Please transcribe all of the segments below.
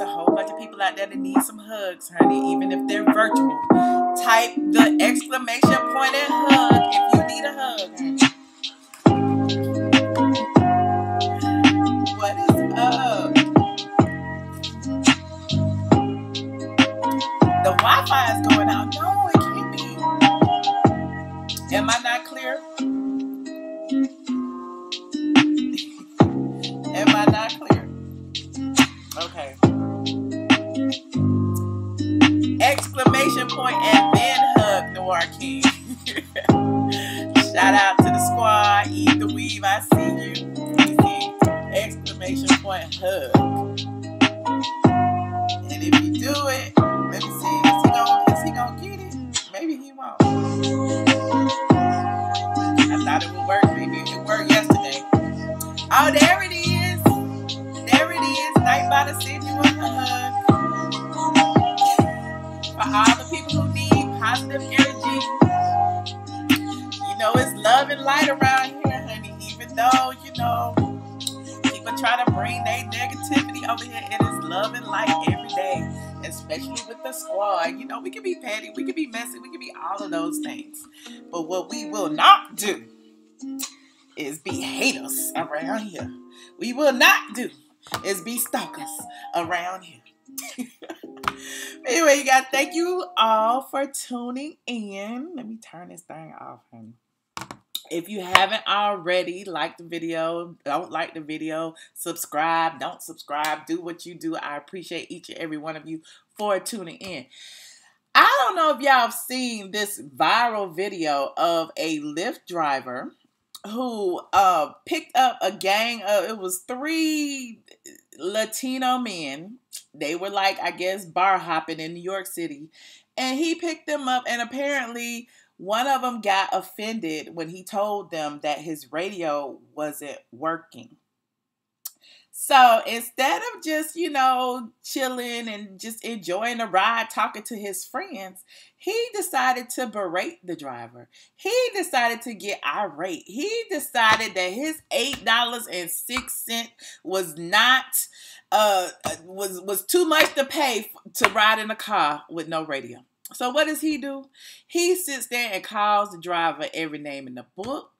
whole bunch of people out there that need some hugs, honey, even if they're virtual. Type the exclamation point and hug if you need a hug, honey. What is up? The Wi-Fi is going out. No, it can't be. Am I not clear? Am I not clear? Okay. Exclamation point and then hug, Noir King. Shout out to the squad. Eat the weave. I see you. Exclamation point hug. And if you do it, let me see. Is he gonna get it? Maybe he won't. I thought it would work. Maybe it worked yesterday. Oh, there it is. There it is. Nightbot to send you a hug. For all the people who need positive energy. You know, it's love and light around here, honey. Even though, you know, people try to bring their negativity over here, it is love and light every day. Especially with the squad. You know, we can be petty, we can be messy, we can be all of those things. But what we will not do is be haters around here. We will not do is be stalkers around here. Anyway, you guys, thank you all for tuning in. Let me turn this thing off, honey. If you haven't already, like the video, don't like the video, subscribe, don't subscribe, do what you do. I appreciate each and every one of you for tuning in. I don't know if y'all have seen this viral video of a Lyft driver who picked up a gang of, it was 3 Latino men. They were like, I guess, bar hopping in New York City. And he picked them up, and apparently one of them got offended when he told them that his radio wasn't working. So instead of just, you know, chilling and just enjoying the ride, talking to his friends, he decided to berate the driver. He decided to get irate. He decided that his $8.06 was not, was too much to pay to ride in a car with no radio. So what does he do? He sits there and calls the driver every name in the book.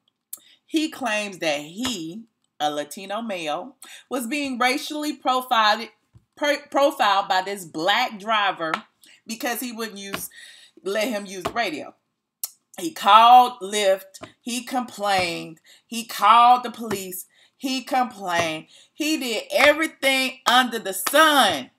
He claims that he, a Latino male, was being racially profiled by this black driver because he wouldn't let him use the radio. He called Lyft. He complained. He called the police. He complained. He did everything under the sun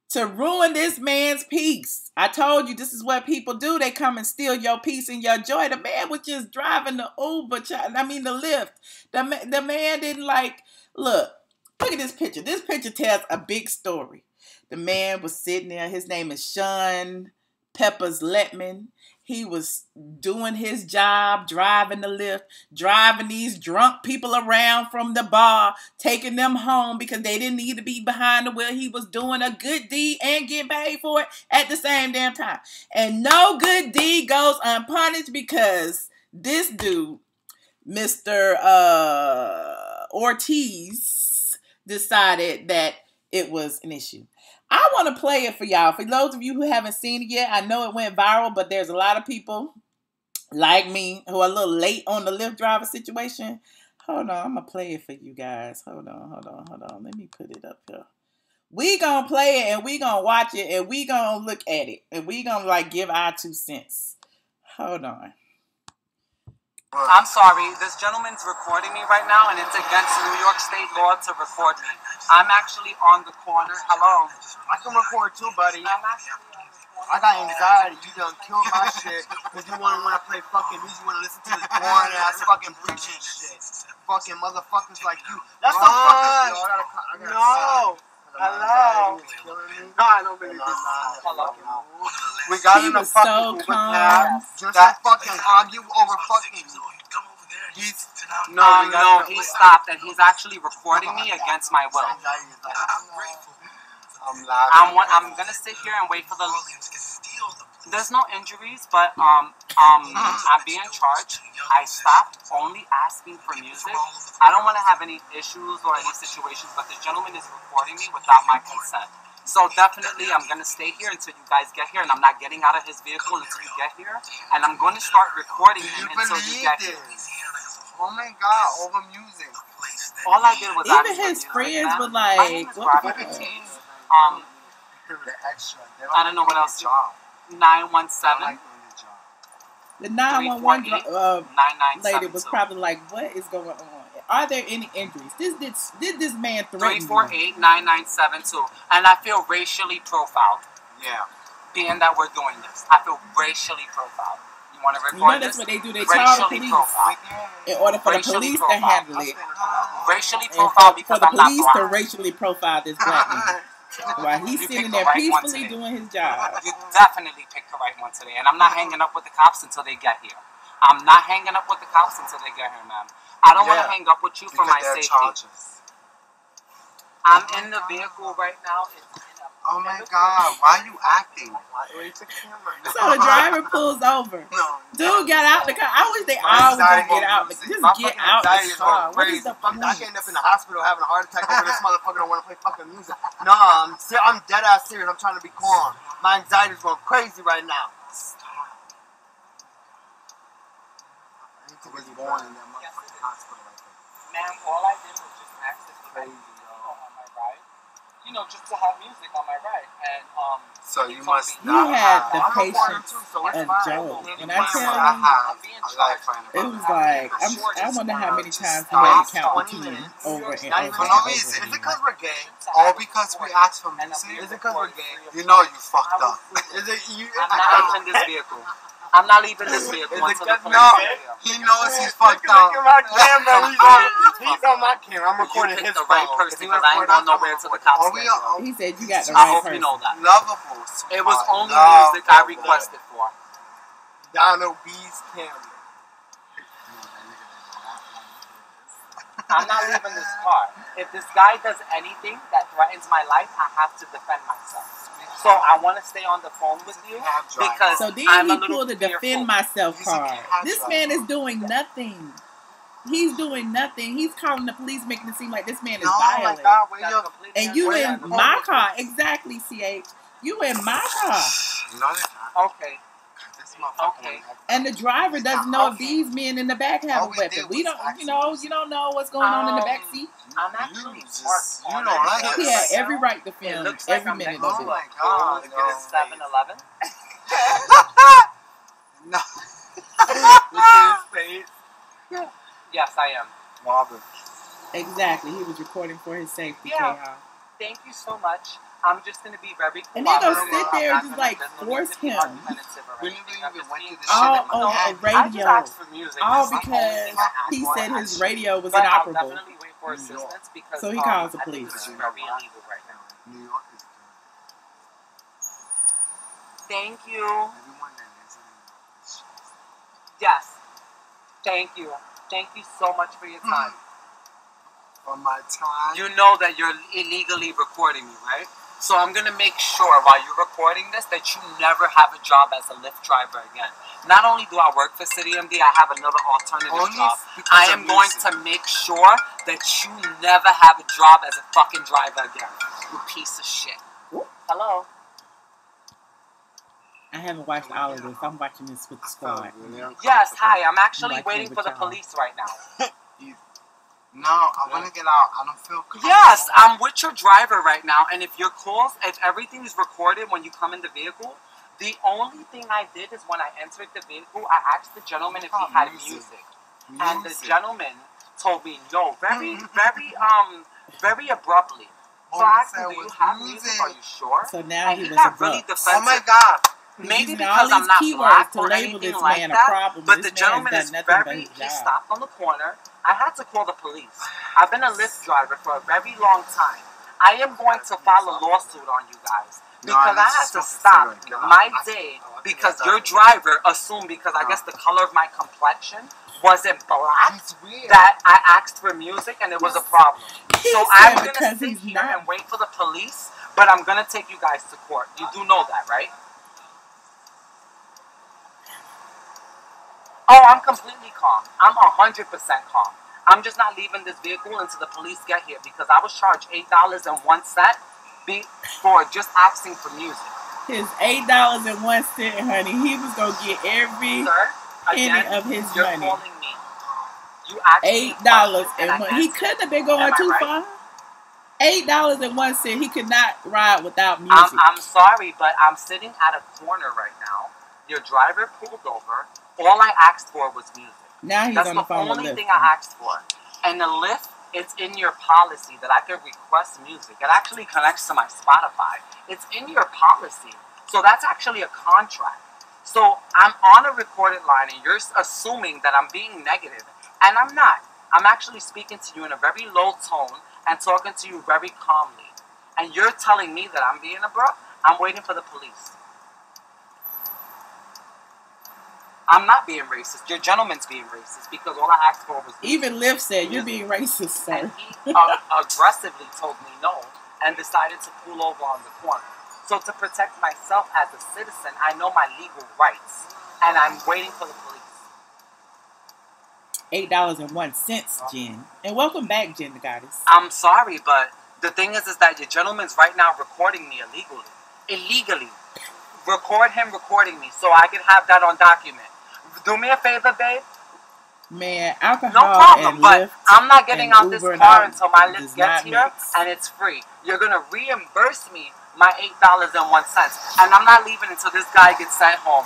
to ruin this man's peace. I told you this is what people do. They come and steal your peace and your joy. The man was just driving the Uber, the Lyft. The man didn't look at this picture. This picture tells a big story. The man was sitting there. His name is Shawn Lettman. He was doing his job, driving the Lyft, driving these drunk people around from the bar, taking them home because they didn't need to be behind the wheel. He was doing a good deed and getting paid for it at the same damn time. And no good deed goes unpunished because this dude, Mr. Ortiz, decided that it was an issue. I want to play it for y'all. For those of you who haven't seen it yet, I know it went viral, but there's a lot of people like me who are a little late on the Lyft driver situation. Hold on, I'm going to play it for you guys. Hold on. Let me put it up here. We going to play it, and we going to watch it, and we going to look at it, and we going to give our 2 cents. Hold on. I'm sorry, this gentleman's recording me right now, and it's against New York State law to record me. I'm actually on the corner. Hello. I can record too, buddy. I got anxiety. You done killed my shit because you want to play fucking music. You want to listen to this boring ass fucking preaching shit. Fucking motherfuckers like you. That's the fucking. No. Hello. No, I don't believe this. Hello. We got in a fucking just to fucking argue over fucking. No, he stopped and he's actually recording me against my will. I'm gonna sit here and wait for the. There's no injuries, but I'm being charged. I stopped only asking for music. I don't want to have any issues or any situations, but the gentleman is recording me without my consent. So definitely, I'm gonna stay here until you guys get here, and I'm not getting out of his vehicle until you get here, and I'm going to start recording him until you get here. Oh my God, over music. All I did was Even his friends were like, "What the fuck?" The extra. I don't know what else. 917. The 911 lady was probably like, "What is going on? Are there any injuries? Did this man threaten you?" 348-9972. And I feel racially profiled. Yeah. Being that we're doing this, I feel racially profiled. You want to record You know that's this? what they do. They call the police in order for the police to handle it. Racially profiled because for the I'm not police to black. racially profile this black man while he's You sitting picked there the right one peacefully today. doing his job. You definitely picked the right one today, and I'm not hanging up with the cops until they get here. I'm not hanging up with the cops until they get here, man. I don't want to hang up with you for my safety. Charges. I'm in the vehicle right now. Oh my God, why are you acting? So the driver pulls over. Dude got out the car. I wish they all would just get out. Just get out the car. What is the point? I can end up in the hospital having a heart attack over this motherfucker don't want to play fucking music. No, I'm dead ass serious. I'm trying to be calm. My anxiety's going crazy right now. Stop. I need to be born in that motherfucking hospital right there. Ma'am, all I did was just ask if crazy, on my ride. You know, just to have music on my ride. And so you must you had the patience of Joe. When I tell you, it was like, I wonder how many times he had to count the 10 over and over. For no reason. Is it because we're gay? Or because we asked for music? Is it because we're gay? You know you fucked up. Is it you? I'm not leaving this vehicle. I'm not leaving this vehicle until the police No, get here. he knows he's fucked up. Look at my camera. He's on my camera. I'm recording his the right person because I ain't going nowhere until the cops get here. He said you got the I right hope person. you know that. Lovable. It was only music I requested for. Donald B's camera. I'm not leaving this car. If this guy does anything that threatens my life, I have to defend myself. So I want to stay on the phone with you because so then I'm he a little pulled the defend myself card. This man is doing nothing. He's doing nothing. He's calling the police, making it seem like this man is violent. And you in my car. Exactly, CH. You in my car. Okay. Okay. And the driver doesn't know if these men in the back have a weapon. We don't, you don't know what's going on in the back seat. I'm actually parked. You don't like it. He had every right to film every minute of it. Oh my God. Look at 7-Eleven. No. Look at his face. Yes, I am. Marvin. Exactly. He was recording for his safety. Yeah. Thank you so much. I'm just going to be very cool. And they're going to sit there and just like force him. All on radio. All because he said his radio was inoperable. I'll definitely wait for assistance because so he calls the police. This is very illegal right now. New York is Thank you. Yes. Thank you. Thank you so much for your time. For my time. You know that you're illegally recording me, right? So I'm going to make sure while you're recording this that you never have a job as a Lyft driver again. Not only do I work for City MD, I have another alternative job. I am going to make sure that you never have a job as a fucking driver again. You piece of shit. Hello? I haven't watched all of this. I'm watching this with the squad. Yes, hi. I'm actually waiting for the police right now. No, I want to get out. I don't feel comfortable. Yes, I'm with your driver right now, and if your calls, if everything is recorded when you come in the vehicle, the only thing I did is when I entered the vehicle, I asked the gentleman if he had music. And the gentleman told me no, very abruptly. So I asked him, do you have music? Are you sure? So now he was got really defensive. Oh my God. Maybe because I'm not black or anything like that, but this the gentleman is very, he stopped on the corner. I had to call the police. I've been a Lyft driver for a very long time. I am going to file a lawsuit on you guys because I had to stop my day because your driver assumed, because I guess the color of my complexion wasn't black, that I asked for music and it was a problem. So I'm going to sit here and wait for the police, but I'm going to take you guys to court. You do know that, right? Oh, I'm completely calm. I'm 100% calm. I'm just not leaving this vehicle until the police get here because I was charged $8.01 for just asking for music. His $8.01, honey. He was gonna get every penny of his you're money. Calling me. You asked $8.01. He couldn't have been going too far. $8.01. He could not ride without music. I'm sorry, but I'm sitting at a corner right now. Your driver pulled over. All I asked for was music. Now he's on the phone with Lyft. That's the only thing I asked for. And the Lyft, it's in your policy that I can request music. It actually connects to my Spotify. It's in your policy. So that's actually a contract. So I'm on a recorded line and you're assuming that I'm being negative. And I'm not. I'm actually speaking to you in a very low tone and talking to you very calmly. And you're telling me that I'm being abrupt? I'm waiting for the police. I'm not being racist. Your gentleman's being racist because all I asked for was music. Even Lyft said you're being racist, sir. And he aggressively told me no and decided to pull over on the corner. So to protect myself as a citizen, I know my legal rights. And I'm waiting for the police. $8.01, Jen. And welcome back, Jen the Goddess. I'm sorry, but the thing is that your gentleman's right now recording me illegally. Record him recording me so I can have that on document. Do me a favor, babe. Man, alcohol no problem, and but Lyft I'm not getting out this car until my Lyft gets here mix. And it's free. You're going to reimburse me my $8.01. And I'm not leaving until this guy gets sent home.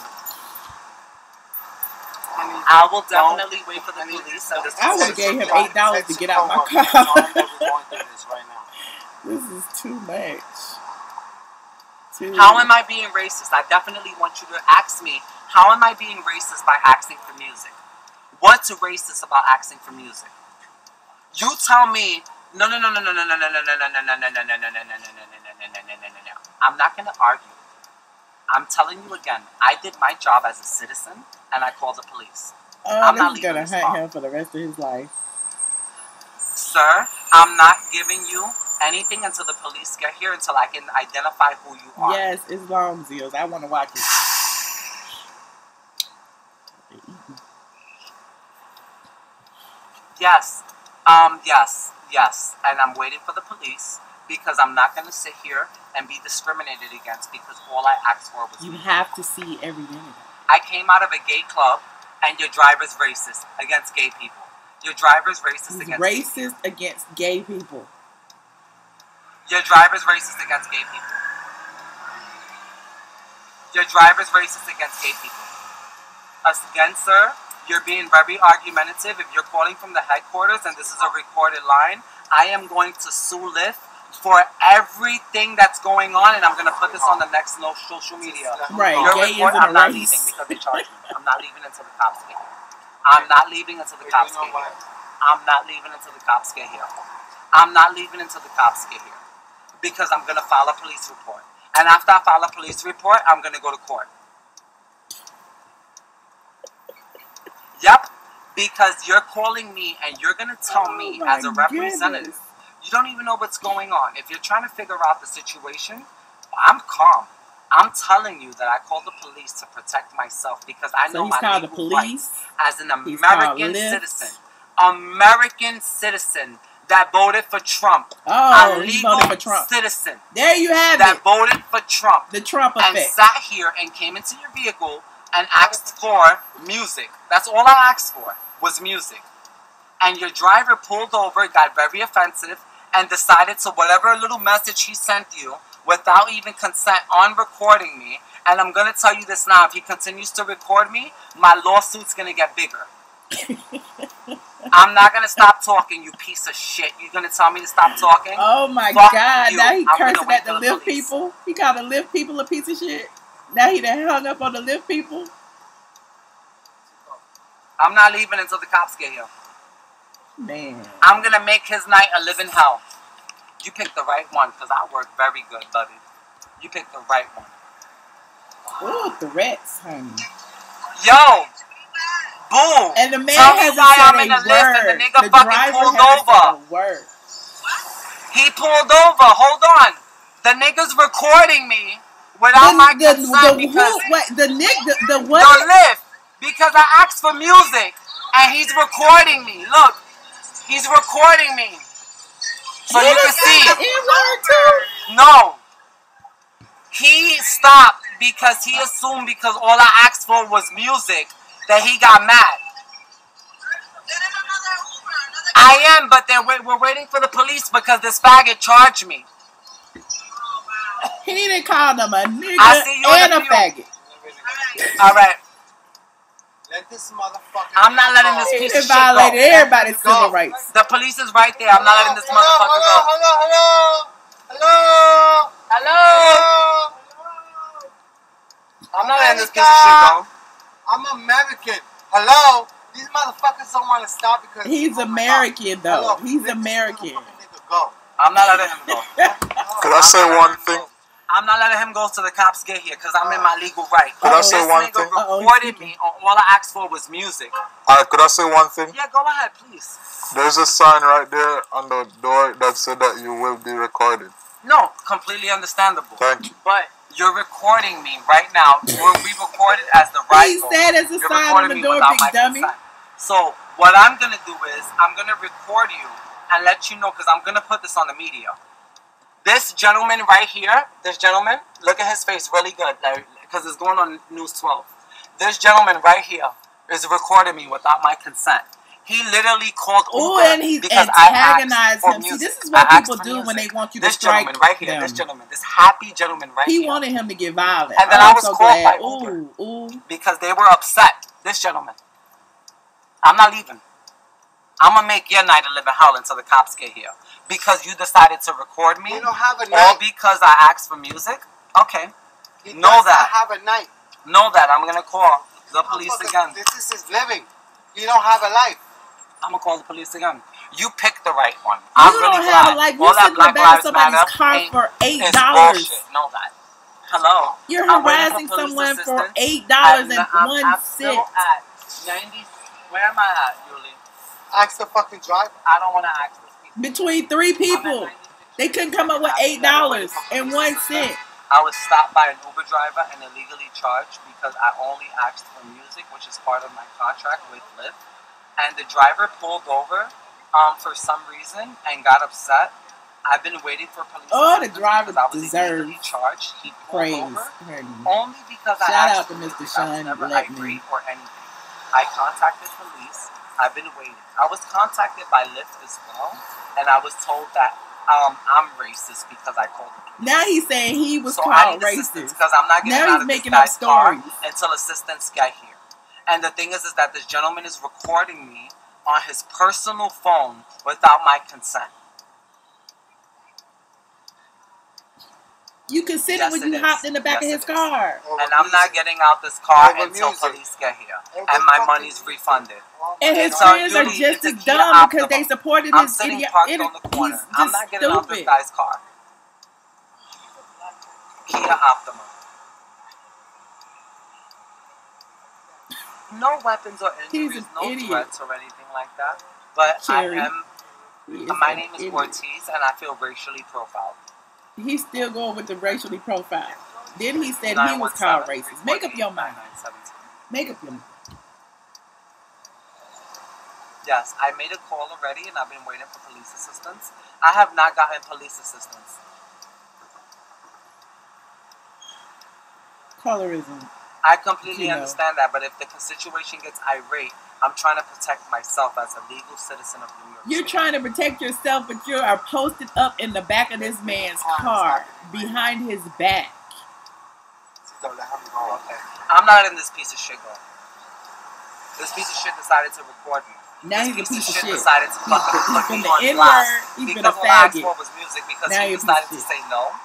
I will definitely wait for the police. I would have gave him $8 to get out my car. This is too much. How am I being racist? I definitely want you to ask me, how am I being racist by asking for music? What's racist about asking for music? You tell me, no. I'm not going to argue. I'm telling you again, I did my job as a citizen, and I called the police. I'm not going to hunt him for the rest of his life. Sir, I'm not giving you anything until the police get here, until I can identify who you are. Yes, it's long, Zills. I want to watch it. Yes. Yes. And I'm waiting for the police because I'm not going to sit here and be discriminated against because all I asked for was you have to see every minute. I came out of a gay club and your driver's racist against gay people. Your driver's racist against gay people. Your driver's racist against gay people. Your driver's racist against gay people. Again, sir, you're being very argumentative. If you're calling from the headquarters and this is a recorded line, I am going to sue Lyft for everything that's going on, and I'm going to put this on the next social media. Right, I'm not leaving because they charge me. I'm not leaving until the cops get here. I'm not leaving until the cops get here. I'm not leaving until the cops get here. I'm not leaving until the cops get here. Because I'm going to file a police report. And after I file a police report, I'm going to go to court. Yep. Because you're calling me and you're going to tell me as a representative, you don't even know what's going on. If you're trying to figure out the situation, I'm calm. I'm telling you that I called the police to protect myself because I know my legal rights as an American citizen. American citizen that voted for Trump. Oh, a legal voted for Trump. Citizen. There you have that voted for Trump. The Trump effect. And sat here and came into your vehicle and asked for music. That's all I asked for was music. And your driver pulled over, got very offensive, and decided to whatever little message he sent you without even consent on recording me. And I'm going to tell you this now. If he continues to record me, my lawsuit's going to get bigger. I'm not going to stop talking, you piece of shit. You're going to tell me to stop talking? Oh my God. Now he cursing at the Lyft people. He called the Lyft people a piece of shit. Now he done hung up on the Lyft people. I'm not leaving until the cops get here. Man. I'm going to make his night a living hell. You picked the right one because I work very good, buddy. You picked the right one. Ooh, threats, honey. Yo! Boom! And the man tell me hasn't why said I'm in a the Lyft and the word. nigga The fucking pulled over. He pulled over. Hold on. The nigga's recording me without my consent because the what? The Lyft. Because I asked for music and he's recording me. Look, he's recording me. So you can see. No. He stopped because he assumed because all I asked for was music that he got mad. I am, but we're waiting for the police because this faggot charged me. He didn't call them a nigga and a faggot. All right. Let this motherfucker. I'm not letting this piece of shit go. He violated everybody's civil rights. The police is right there. I'm not letting this motherfucker go. Hello. I'm not letting this piece of shit go. I'm American. Hello. These motherfuckers don't want to stop because he's American, though. He's American. I'm not letting him go. Could I say one thing? I'm not letting him go till the cops get here because I'm in my legal right. Could I say one thing? Recorded me. All I asked for was music. Alright, could I say one thing? Yeah, go ahead, please. There's a sign right there on the door that said that you will be recorded. No, completely understandable. Thank you. But you're recording me right now. We recorded as the right. He said as a sign on the door, big dummy. So what I'm gonna do is I'm gonna record you and let you know because I'm gonna put this on the media. This gentleman right here, look at his face really good because it's going on News 12. This gentleman right here is recording me without my consent. He literally called Uber and he's because antagonized I him. See, this is what people do when they want you to strike gentleman right here, them. This gentleman, this happy gentleman right here. He wanted him to get violent. And then I was called by Uber because they were upset. This gentleman. I'm not leaving. I'm going to make your night a living hell until the cops get here. Because you decided to record me. You don't have a night. Or because I asked for music. Okay. Know that. Have a night. Know that. I'm going to call the police again. This is his living. You don't have a life. I'm going to call the police again. You picked the right one. I'm really glad. Like, you sit in the back of somebody's car for $8. Know that. Hello. You're harassing someone for $8 and 1 cent. At 90. Where am I at, Julie? Ask the fucking driver. I don't want to ask this people. Between 3 people. They couldn't come up with $8 and 1 cent. I was stopped by an Uber driver and illegally charged because I only asked for music, which is part of my contract with Lyft. And the driver pulled over for some reason and got upset. I've been waiting for police. Oh, the driver deserves charged. He pulled over only because Shout out to Mr. Shawn never Lettman. or anything. I contacted police. I've been waiting. I was contacted by Lyft as well, and I was told that I'm racist because I called the police. Now he's saying he was called racist because I'm not getting out of this guy's car until assistance get here. And the thing is that this gentleman is recording me on his personal phone without my consent. You considered when you hopped in the back of his car. And I'm not getting out this car until police get here. And my money's refunded. And his friends are just as dumb because they supported his idiot. I'm not getting out this guy's car. Kia Optima. No weapons or injuries, no threats or anything like that. But my name is Ortiz and I feel racially profiled. He's still going with the racially profiled. Then he said he was called racist. Make up your mind. Make up your mind. Yes, I made a call already and I've been waiting for police assistance. I have not gotten police assistance. Colorism. I completely understand that, but if the situation gets irate, I'm trying to protect myself as a legal citizen of New York City. You're trying to protect yourself, but you are posted up in the back of this man's car, behind his back. Okay. I'm not letting this piece of shit go. This piece of shit decided to record me. Now he's a piece of shit. Decided to put me on blast. He's been a faggot. Because what I asked for was music, because he decided to say no.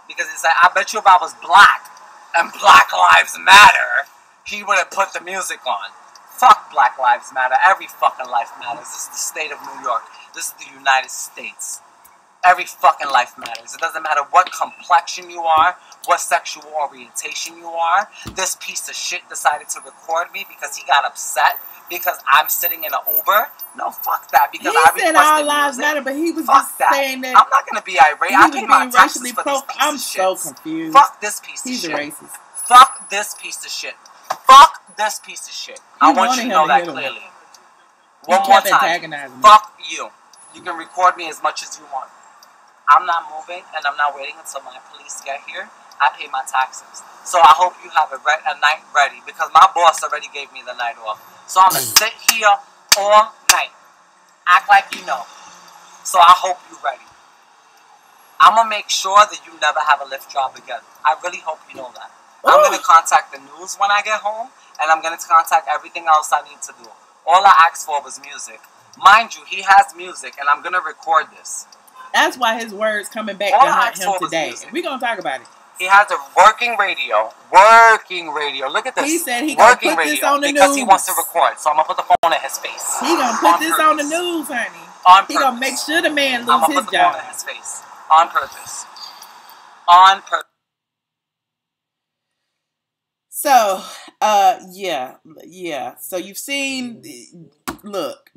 Because he said, I bet you if I was black and Black Lives Matter, he would have put the music on. Fuck Black Lives Matter. Every fucking life matters. This is the state of New York. This is the United States. Every fucking life matters. It doesn't matter what complexion you are, what sexual orientation you are. This piece of shit decided to record me because he got upset because I'm sitting in an Uber. No, fuck that. Because I said all lives matter, but he was just saying that. I'm not gonna be irate. I pay my taxes for this piece I'm of shit. so confused. Fuck this piece of shit. He's a racist. Fuck this piece of shit. Fuck this piece of shit. I want you to know that clearly. One more time. Fuck you. You can record me as much as you want. I'm not moving, and I'm not waiting until my police get here. I pay my taxes. So I hope you have a night ready, because my boss already gave me the night off. So I'm going to sit here all night. Act like you know. So I hope you're ready. I'm going to make sure that you never have a Lyft job again. I really hope you know that. I'm going to contact the news when I get home, and I'm going to contact everything else I need to do. All I asked for was music. Mind you, he has music, and I'm going to record this. That's why his words coming back to haunt him today. We're going to talk about it. He has a working radio. Working radio. Look at this. He said he going to put this on the news. Because he wants to record. So I'm going to put the phone in his face. He going to put this on the news, honey. He going to make sure the man lose his job. I'm going to put the phone in his face. On purpose. On purpose. So, yeah. So you've seen, look.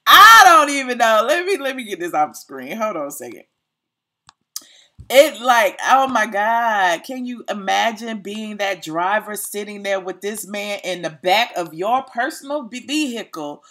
I don't even know. Let me get this off the screen. Hold on a second. It like, oh my God. Can you imagine being that driver sitting there with this man in the back of your personal vehicle,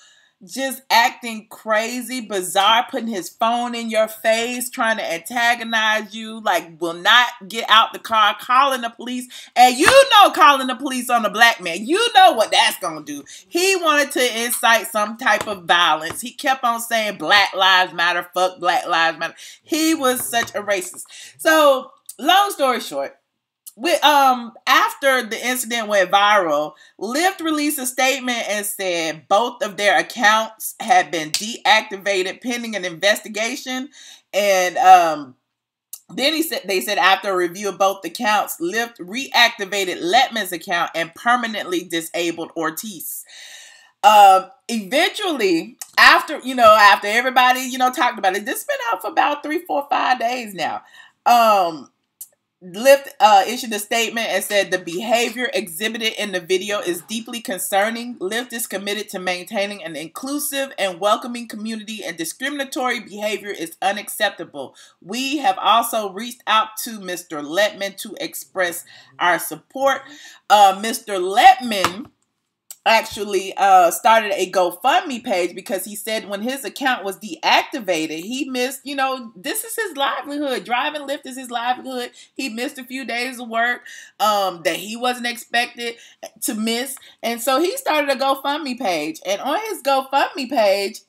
just acting crazy, bizarre, putting his phone in your face, trying to antagonize you, like will not get out the car, calling the police. And you know, calling the police on a black man, you know what that's going to do. He wanted to incite some type of violence. He kept on saying Black Lives Matter, fuck Black Lives Matter. He was such a racist. So, long story short, after the incident went viral, Lyft released a statement and said both of their accounts had been deactivated pending an investigation. And then they said after a review of both accounts, Lyft reactivated Lettman's account and permanently disabled Ortiz. Eventually, after everybody, talked about it, this has been out for about 3, 4, 5 days now. Lyft issued a statement and said the behavior exhibited in the video is deeply concerning. Lyft is committed to maintaining an inclusive and welcoming community, and discriminatory behavior is unacceptable. We have also reached out to Mr. Lettman to express our support. Mr. Lettman actually started a GoFundMe page because he said when his account was deactivated, he missed, this is his livelihood. Driving Lyft is his livelihood. He missed a few days of work that he wasn't expected to miss. And so he started a GoFundMe page. And on his GoFundMe page,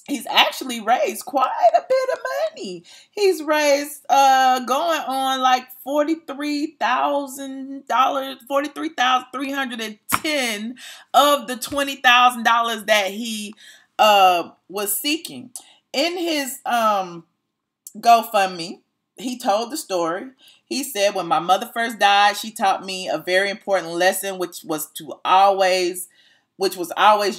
he's actually raised quite a bit of money. He's raised going on like $43,000, $43,310 of the $20,000 that he was seeking. In his GoFundMe, he told the story. He said, when my mother first died, she taught me a very important lesson, which was always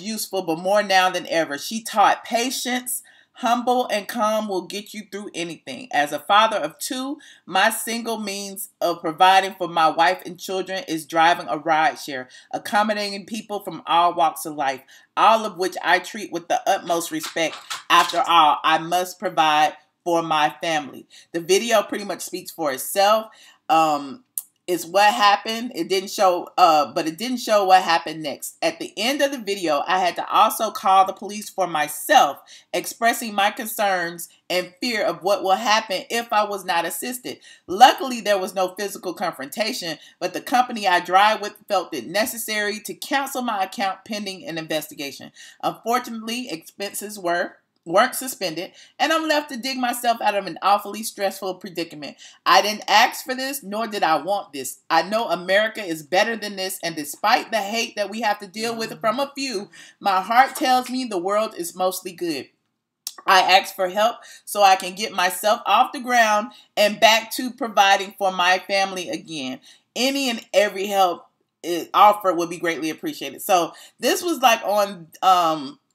useful, but more now than ever. She taught patience. Humble and calm will get you through anything. As a father of 2, my single means of providing for my wife and children is driving a rideshare, accommodating people from all walks of life, all of which I treat with the utmost respect. After all, I must provide for my family. The video pretty much speaks for itself. Is what happened. It didn't show, but it didn't show what happened next. At the end of the video, I had to also call the police for myself, expressing my concerns and fear of what will happen if I was not assisted. Luckily, there was no physical confrontation, but the company I drive with felt it necessary to cancel my account pending an investigation. Unfortunately, expenses weren't suspended, and I'm left to dig myself out of an awfully stressful predicament. I didn't ask for this, nor did I want this. I know America is better than this, and despite the hate that we have to deal with from a few, my heart tells me the world is mostly good. I asked for help so I can get myself off the ground and back to providing for my family again. Any and every help offered would be greatly appreciated. So this was like on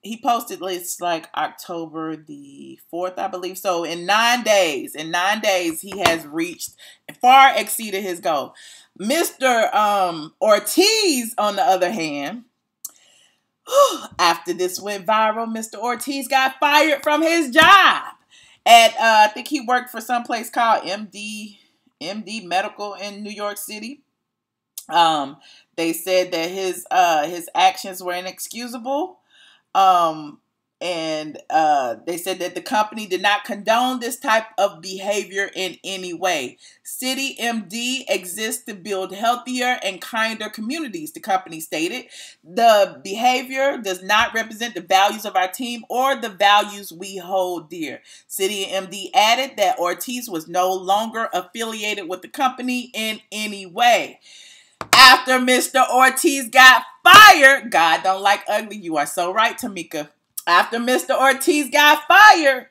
he posted this like October the 4th, I believe. So in 9 days, he has far exceeded his goal. Mr. Ortiz, on the other hand, after this went viral, Mr. Ortiz got fired from his job at, I think he worked for some place called MD Medical in New York City. They said that his actions were inexcusable. And they said that the company did not condone this type of behavior in any way. City MD exists to build healthier and kinder communities, the company stated. The behavior does not represent the values of our team or the values we hold dear. City MD added that Ortiz was no longer affiliated with the company in any way. After Mr. Ortiz got fired, God don't like ugly. You are so right, Tamika. After Mr. Ortiz got fired,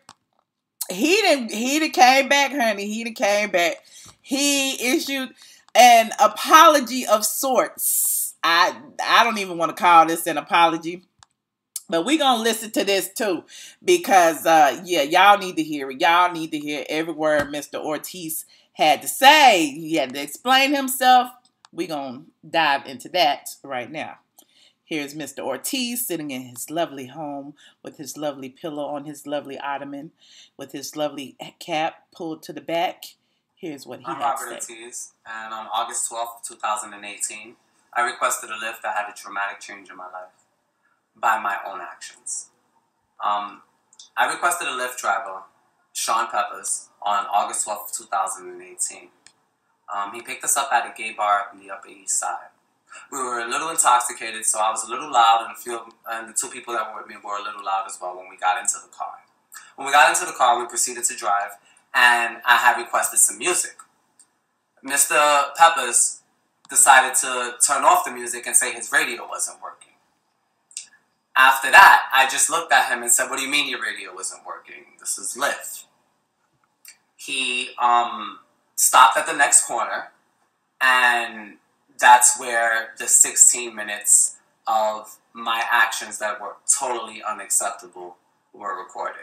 he done came back, honey. He done came back. He issued an apology of sorts. I don't even want to call this an apology, but we're going to listen to this too because, yeah, y'all need to hear it. Y'all need to hear every word Mr. Ortiz had to say. He had to explain himself. We're going to dive into that right now. Here's Mr. Ortiz sitting in his lovely home with his lovely pillow on his lovely ottoman, with his lovely cap pulled to the back. Here's what he had to say. I'm Robert Ortiz, and on August 12th, 2018, I requested a lift that had a dramatic change in my life by my own actions. I requested a Lyft driver, Shawn on August 12th, 2018. He picked us up at a gay bar in the Upper East Side. We were a little intoxicated, so I was a little loud, and the two people that were with me were a little loud as well when we got into the car. When we got into the car, we proceeded to drive, and I had requested some music. Mr. Peppers decided to turn off the music and say his radio wasn't working. After that, I just looked at him and said, "What do you mean your radio isn't working? This is Lyft." He stopped at the next corner, and that's where the 16 minutes of my actions that were totally unacceptable were recorded.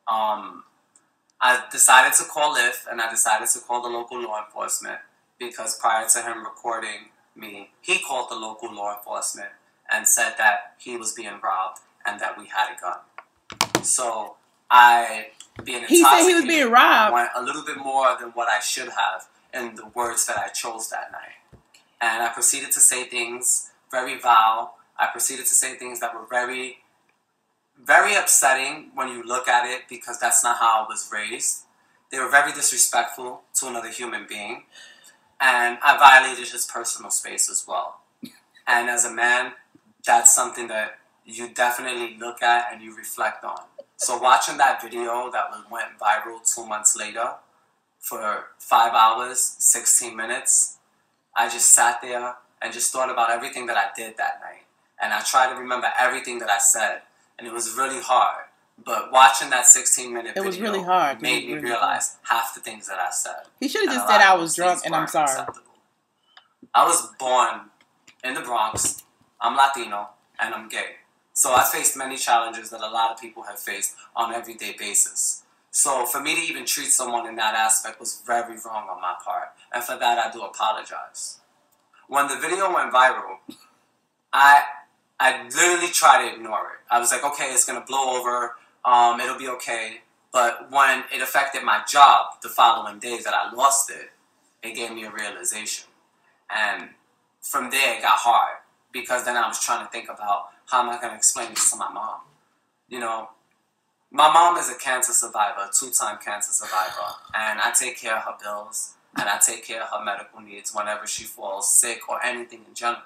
I decided to call Lyft, and I decided to call the local law enforcement because prior to him recording me, he called the local law enforcement and said that he was being robbed and that we had a gun. So I, being intoxicated, he said he was being robbed, went a little bit more than what I should have in the words that I chose that night. And I proceeded to say things very vile. I proceeded to say things that were very, very upsetting when you look at it because that's not how I was raised. They were very disrespectful to another human being. And I violated his personal space as well. And as a man, that's something that you definitely look at and you reflect on. So watching that video that went viral 2 months later for 5 hours, 16 minutes, I just sat there and just thought about everything that I did that night. And I tried to remember everything that I said. And it was really hard. But watching that 16-minute video was really hard. made me realize half the things that I said. He should have just said I was drunk and I'm sorry. Acceptable. I was born in the Bronx. I'm Latino and I'm gay. So I faced many challenges that a lot of people have faced on an everyday basis. So for me to even treat someone in that aspect was very wrong on my part. And for that, I do apologize. When the video went viral, I literally tried to ignore it. I was like, okay, it's going to blow over. It'll be okay. But when it affected my job the following days that I lost it, it gave me a realization. And from there, it got hard. Because then I was trying to think about how am I going to explain this to my mom. You know, my mom is a cancer survivor, a 2-time cancer survivor. And I take care of her bills. And I take care of her medical needs whenever she falls sick or anything in general.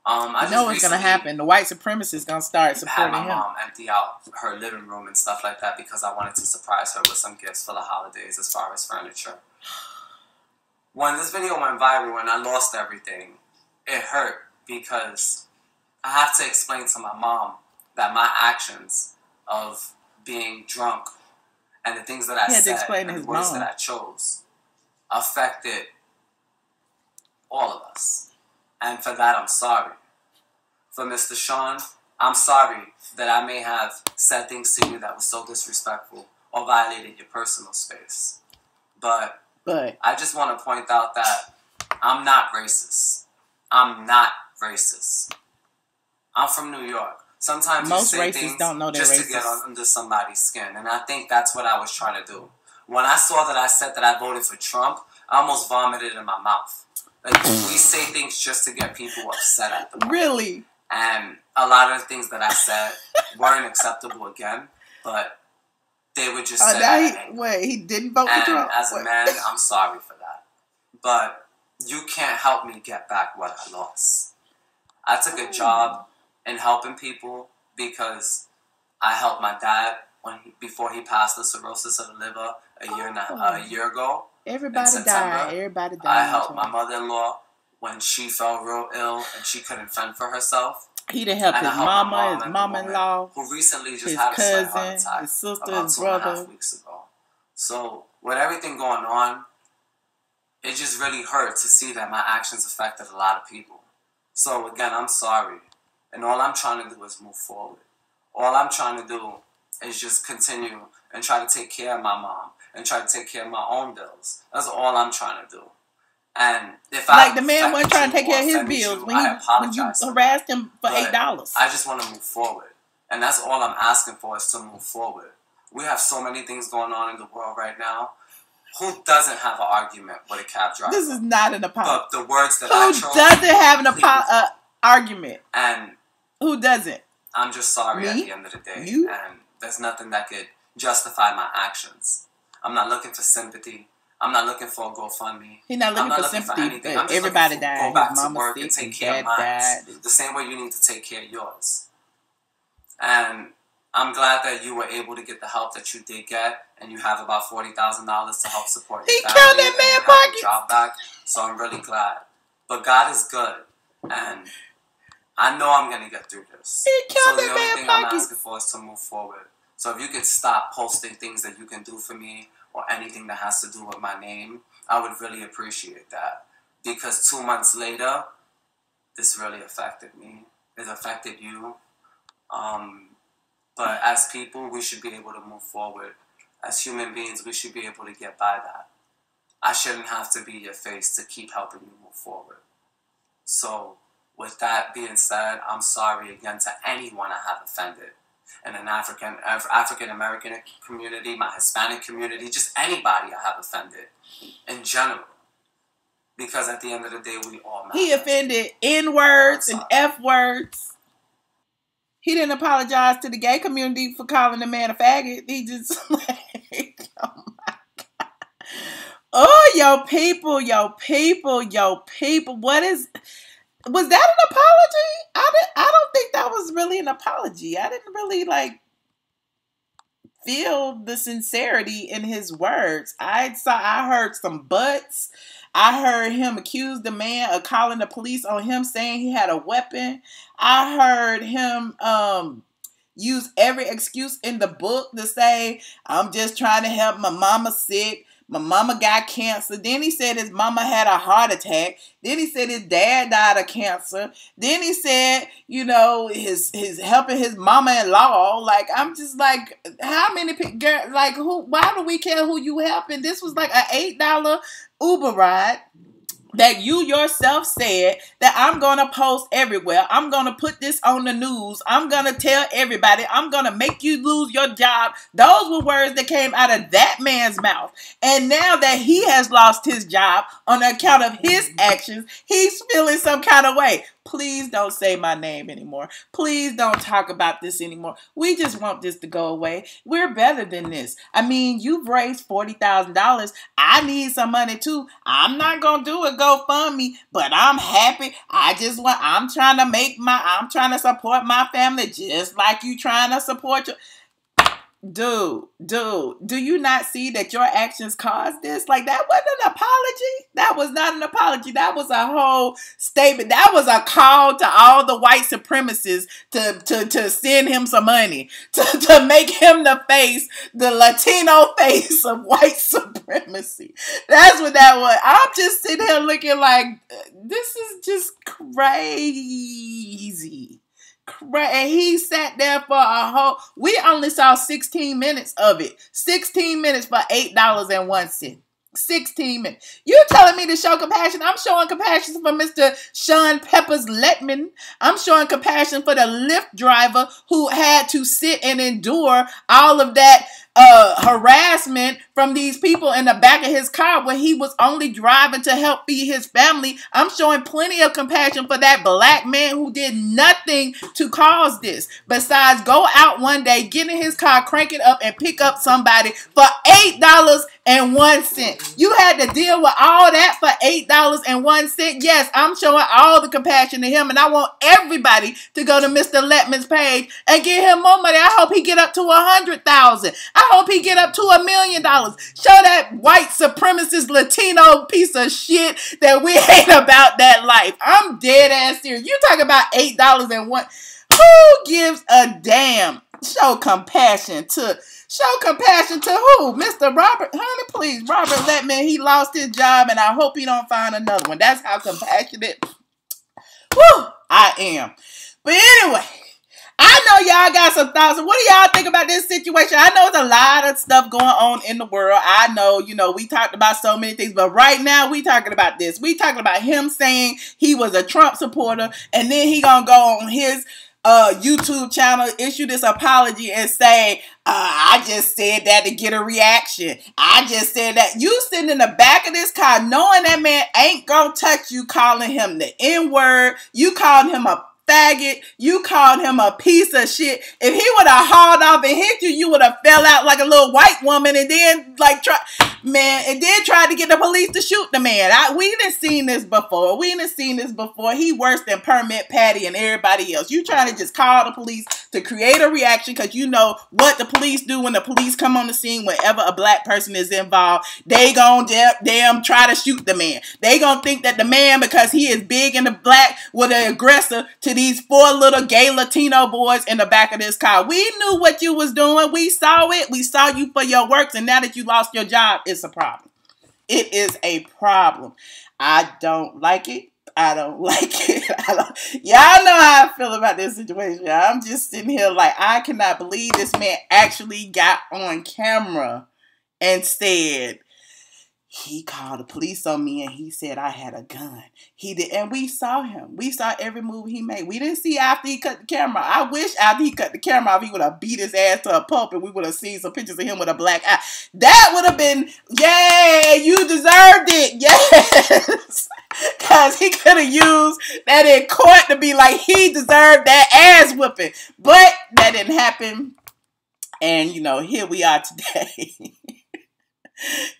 I know what's going to happen. The white supremacists is going to start supporting him. I had my mom empty out her living room and stuff like that because I wanted to surprise her with some gifts for the holidays as far as furniture. When this video went viral and I lost everything, it hurt because I have to explain to my mom that my actions of being drunk and the things that I said and the words that I chose affected all of us. And for that, I'm sorry. For Mr. Shawn, I'm sorry that I may have said things to you that were so disrespectful or violated your personal space. But I just want to point out that I'm not racist. I'm not racist. I'm from New York. Sometimes you say things just to get under somebody's skin. And I think that's what I was trying to do. When I saw that I said that I voted for Trump, I almost vomited in my mouth. Like, we say things just to get people upset at the moment. Really? And a lot of the things that I said weren't acceptable again, but they would just say he didn't vote for Trump. As a man, I'm sorry for that. But you can't help me get back what I lost. I took a job in helping people because I helped my dad before he passed the cirrhosis of the liver a year ago. Everybody died. Everybody died. I helped my mother-in-law when she fell real ill and she couldn't fend for herself. He done helped his mama, his mama-in-law, who recently just his had a cousin, heart attack his sister, about his 2.5 brother. weeks ago. So with everything going on, it just really hurt to see that my actions affected a lot of people. So again, I'm sorry. And all I'm trying to do is move forward. All I'm trying to do is just continue and try to take care of my mom and try to take care of my own bills. That's all I'm trying to do. And if the man wasn't trying to take care of his bills when you harassed him for $8. I just want to move forward. And that's all I'm asking for is to move forward. We have so many things going on in the world right now. Who doesn't have an argument with a cab driver? This is not an apology. But the words that I chose... Who doesn't have an argument? And... Who doesn't? I'm just sorry at the end of the day. You? And there's nothing that could justify my actions. I'm not looking for sympathy. I'm not looking for a GoFundMe. He's not looking for sympathy. But everybody died. Go back his to mama work and take care of mine. The same way you need to take care of yours. And I'm glad that you were able to get the help that you did get, and you have about $40,000 to help support your family. He killed that man pockets. Job back, so I'm really glad. But God is good, and I know I'm gonna get through this. He killed so that the only man thing pockets. I'm asking for is to move forward. So if you could stop posting things that you can do for me or anything that has to do with my name, I would really appreciate that. Because 2 months later, this really affected me. It affected you. But as people, we should be able to move forward. As human beings, we should be able to get by that. I shouldn't have to be your face to keep helping you move forward. So, with that being said, I'm sorry again to anyone I have offended. In an African-American community, my Hispanic community, just anybody I have offended in general. Because at the end of the day, we all matter. He offended N-words and F-words. He didn't apologize to the gay community for calling the man a faggot. He just like, oh my God. Oh, yo people. Was that an apology? I don't think that was really an apology. I didn't really feel the sincerity in his words. I heard some buts. I heard him accuse the man of calling the police on him saying he had a weapon. I heard him use every excuse in the book to say, I'm just trying to help my mama sick. My mama got cancer. Then he said his mama had a heart attack. Then he said his dad died of cancer. Then he said, his helping his mama-in-law. Like, I'm just like, how many people, why do we care who you helping? This was like an $8 Uber ride that you yourself said that I'm going to post everywhere. I'm going to put this on the news. I'm going to tell everybody. I'm going to make you lose your job. Those were words that came out of that man's mouth. And now that he has lost his job on account of his actions, he's feeling some kind of way. Please don't say my name anymore. Please don't talk about this anymore. We just want this to go away. We're better than this. I mean, you've raised $40,000. I need some money too. I'm not going to do a GoFundMe, but I'm happy. I'm trying to support my family just like you trying to support your... Dude, do you not see that your actions caused this? Like, that wasn't an apology. That was not an apology. That was a whole statement. That was a call to all the white supremacists to send him some money, to make him the Latino face of white supremacy. That's what that was. I'm just sitting here looking like, this is just crazy. And he sat there for we only saw 16 minutes of it. 16 minutes for $8.01. 16 minutes. You telling me to show compassion? I'm showing compassion for Mr. Shawn Peppers Lettman. I'm showing compassion for the Lyft driver who had to sit and endure all of that harassment from these people in the back of his car when he was only driving to help feed his family. I'm showing plenty of compassion for that black man who did nothing to cause this besides go out one day, get in his car, crank it up, and pick up somebody for $8.01. You had to deal with all that for $8.01. Yes, I'm showing all the compassion to him, and I want everybody to go to Mr. Lettman's page and give him more money. I hope he get up to 100,000. I hope he get up to $1 million. Show that white supremacist Latino piece of shit that we ain't about that life. I'm dead ass serious. You talk about $8.01. Who gives a damn? Show compassion to who? Mr. Robert, honey, please. Robert Lettman, he lost his job, and I hope he don't find another one. That's how compassionate I am. But anyway, I know y'all got some thoughts. What do y'all think about this situation? I know there's a lot of stuff going on in the world. I know, we talked about so many things, but right now we talking about this. We talking about him saying he was a Trump supporter, and then he gonna go on his YouTube channel, issue this apology and say, I just said that to get a reaction. I just said that. You sitting in the back of this car knowing that man ain't gonna touch you, calling him the N-word. You called him a faggot. You called him a piece of shit. If he would have hauled off and hit you, you would have fell out like a little white woman and then tried to get the police to shoot the man. We done seen this before. He worse than Permit Patty and everybody else. You trying to just call the police to create a reaction because you know what the police do when the police come on the scene whenever a black person is involved. They gon' damn try to shoot the man. They gon' think that the man, because he is big and the black, was the aggressor to these 4 little gay Latino boys in the back of this car. We knew what you was doing. We saw it. We saw you for your works, and now that you lost your job, it's a problem. It is a problem. I don't like it. I don't like it. Y'all know how I feel about this situation. I'm just sitting here like, I cannot believe this man actually got on camera and said, he called the police on me and he said I had a gun. He did, and we saw him. We saw every move he made. We didn't see after he cut the camera. I wish after he cut the camera off, he would have beat his ass to a pulp and we would have seen some pictures of him with a black eye. That would have been, yay, you deserved it. Yes. Because he could have used that in court to be like, he deserved that ass whipping. But that didn't happen. And, here we are today.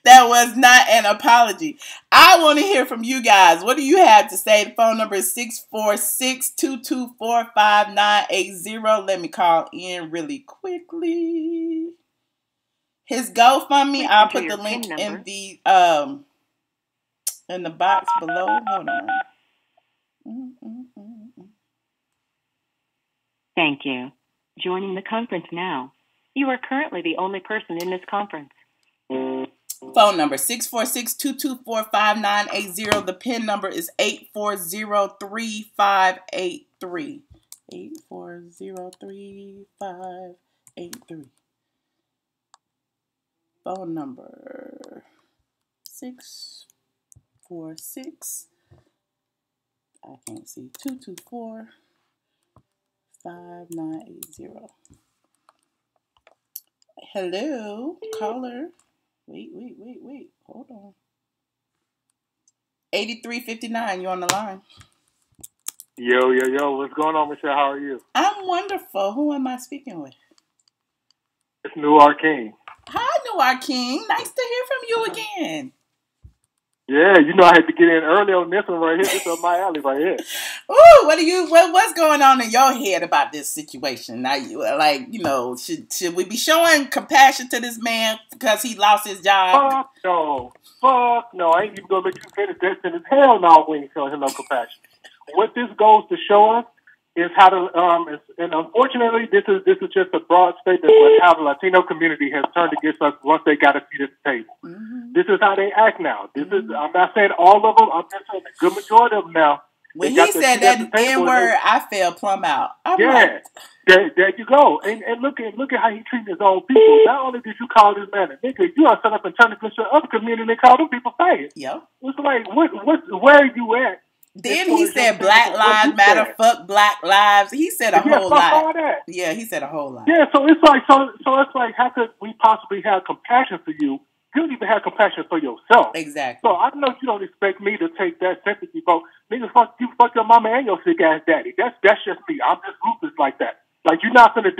That was not an apology. I want to hear from you guys. What do you have to say? The phone number is 646-224-5980. Let me call in really quickly. His GoFundMe, I'll put the link in the box below. Hold on. Thank you. Joining the conference now. You are currently the only person in this conference. Phone number 646-224-5980. The PIN number is 8403583. 8403583. Phone number 646. I can't see. 224-5980. Hello, caller. Wait. Hold on. 8359, you on the line. Yo. What's going on, Michelle? How are you? I'm wonderful. Who am I speaking with? It's New Our King. Hi, New Our King. Nice to hear from you again. Yeah, I had to get in early on this one right here. This is up my alley right here. Ooh, what's going on in your head about this situation? Now, should we be showing compassion to this man because he lost his job? Fuck no. I ain't even gonna let you finish that sentence. Hell no, we ain't showing him no compassion. What this goes to show us is how to, and unfortunately, this is just a broad statement, but how the Latino community has turned against us once they got a seat at the table. Mm-hmm. This is how they act now. I'm not saying all of them. I'm just saying a good majority of them now. When he said that N-word, I fell plumb out. There you go. And look at how he treated his own people. Not only did you call this man a nigga, you are set up and turn against your other community and call them people faggots. Yep. It's like, where are you at Then he said Black Lives Matter, fuck Black Lives. He said a whole lot. All that. Yeah, he said a whole lot. Yeah, so it's like how could we possibly have compassion for you? You don't even have compassion for yourself. Exactly. So I know you don't expect me to take that sympathy vote. Nigga, fuck your mama and your sick ass daddy. That's just me. I'm just ruthless like that. Like you're not gonna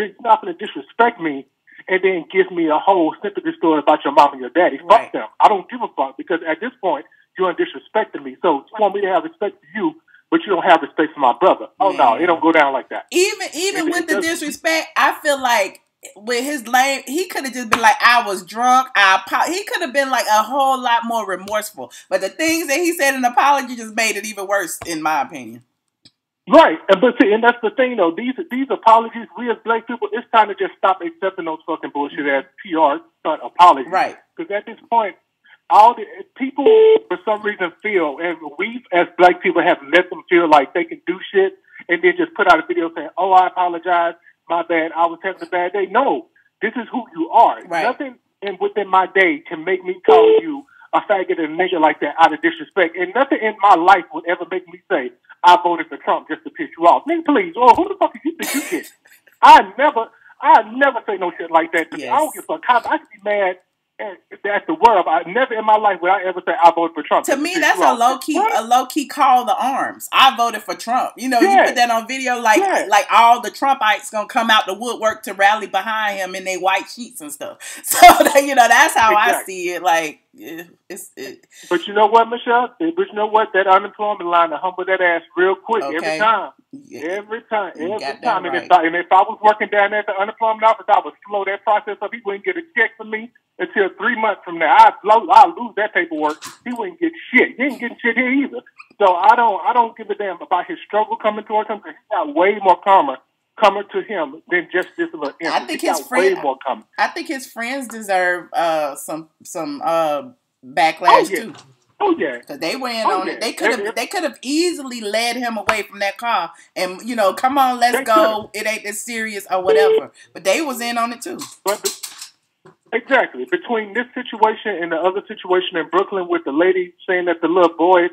disrespect me and then give me a whole sympathy story about your mom and your daddy. Right. Fuck them. I don't give a fuck because at this point you're disrespecting me. So you want me to have respect for you, but you don't have respect for my brother. Oh no, it don't go down like that. Even with the disrespect, I feel like with his lame, he could have just been like, I was drunk. He could have been like a whole lot more remorseful. But the things that he said in the apology just made it even worse, in my opinion. Right, and that's the thing though. These apologies, we as black people, it's time to just stop accepting those fucking bullshit as PR apologies. Right. Because at this point, all the people for some reason feel, and we as black people have let them feel like they can do shit, and then just put out a video saying, "Oh, I apologize, my bad, I was having a bad day." No, this is who you are. Right. Nothing within my day can make me call you a faggot and a nigga like that out of disrespect, and nothing in my life would ever make me say I voted for Trump just to piss you off. Nigga, please, or who the fuck do you think you get? I never say no shit like that. Yes. I don't give a fuck. I can be mad at the world. I never in my life would I ever say I voted for Trump. To me, that's a low key call to arms. I voted for Trump. You know, you put that on video like all the Trumpites gonna come out the woodwork to rally behind him in their white sheets and stuff. So that's how I see it. Like But you know what, Michelle? But you know what? That unemployment line to humble that ass real quick every time. Yeah. Every time. Right. And if I was working down there at the unemployment office, I would slow that process up. He wouldn't get a check from me until 3 months from now. I'd lose that paperwork. He wouldn't get shit. He ain't getting shit here either. So I don't give a damn about his struggle coming towards him, because he got way more karma coming to him than just this little incident. I think his friends. I think his friends deserve some backlash too. Oh yeah, because they were in on it. They could have easily led him away from that car, and come on, let's go. It ain't this serious or whatever. But they was in on it too. Exactly. Between this situation and the other situation in Brooklyn with the lady saying that the little boy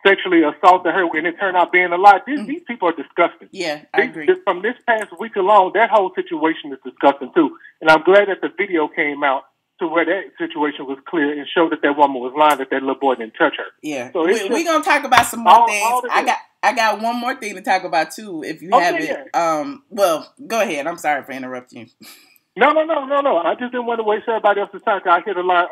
sexually assaulted her and it turned out being a lie, these people are disgusting. Yeah, I agree. From this past week alone, that whole situation is disgusting too. And I'm glad that the video came out to where that situation was clear and showed that that woman was lying, that little boy didn't touch her. Yeah. So we're going to talk about some more things. I got one more thing to talk about too, if you have it. Yeah. Well, go ahead. I'm sorry for interrupting you. No. I just didn't want to waste everybody else's time, because I hear the lines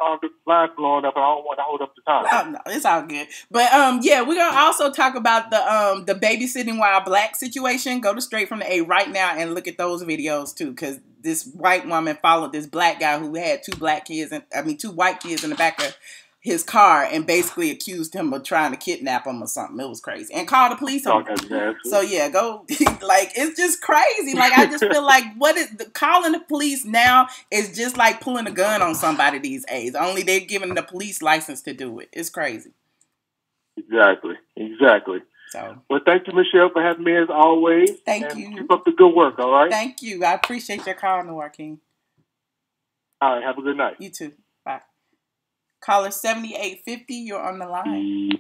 blowing up, and I don't want to hold up the time. Oh, no, it's all good. But we're gonna also talk about the babysitting while black situation. Go to Straight from the A right now and look at those videos too, because this white woman followed this black guy who had two white kids in the back of his car and basically accused him of trying to kidnap him or something. It was crazy. And called the police on him. So yeah, go it's just crazy. Like, I just feel like calling the police now is just like pulling a gun on somebody these days. Only they're giving the police license to do it. It's crazy. Exactly. So, well, thank you, Michelle, for having me as always. Thank you. Keep up the good work, all right? Thank you. I appreciate your call, Noir King. All right, have a good night. You too. Bye. Caller 7850, you're on the line.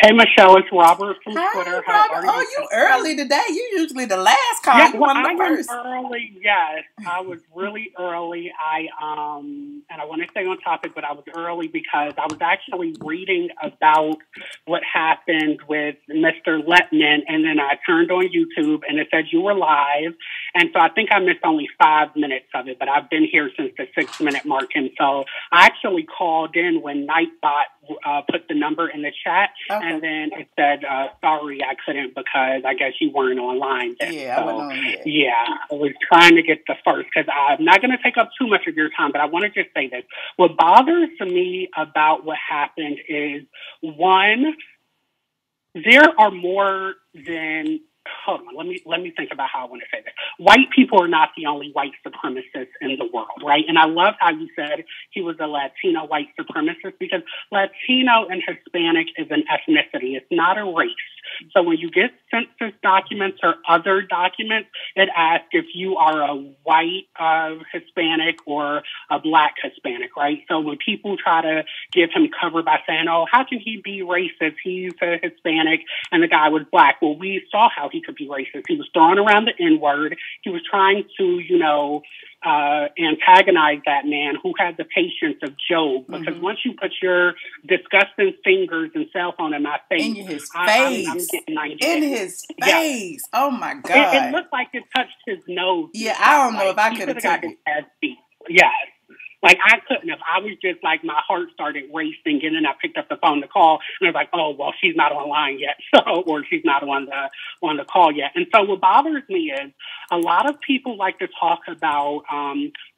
Hey, Michelle, it's Robert from Robert. Twitter. How are you? Early today. You usually the last call. Yeah, you one of the first. Early. Yes, I was really early. And I want to stay on topic, but I was early because I was actually reading about what happened with Mr. Lettman, and then I turned on YouTube and it said you were live, and so I think I missed only 5 minutes of it, but I've been here since the 6-minute mark, and so I actually called in when Nightbot put the number in the chat. Okay. And then it said, sorry, I couldn't because I guess you weren't online then. Yeah, so, I wasn't on yet. Yeah, I was trying to get the first, because I'm not going to take up too much of your time, but I want to just say this. What bothers me about what happened is, one, there are more than... Hold on, let me think about how I want to say this. White people are not the only white supremacists in the world, right? And I love how you said he was a Latino white supremacist, because Latino and Hispanic is an ethnicity. It's not a race. So when you get census documents or other documents, it asks if you are a white Hispanic or a black Hispanic, right? So when people try to give him cover by saying, oh, how can he be racist? He's a Hispanic and the guy was black. Well, we saw how he could be racist. He was throwing around the N-word. He was trying to, antagonize that man who had the patience of Job. Because once you put your disgusting fingers and cell phone in my face, in his face, in his face. Yeah. Oh my God! It looked like it touched his nose. Yeah, I don't know if I could have taken it. Yes. Like, I couldn't have. I was just like, my heart started racing, and then I picked up the phone to call, and I was like, oh, well, she's not online yet, or she's not on the call yet. And so what bothers me is a lot of people like to talk about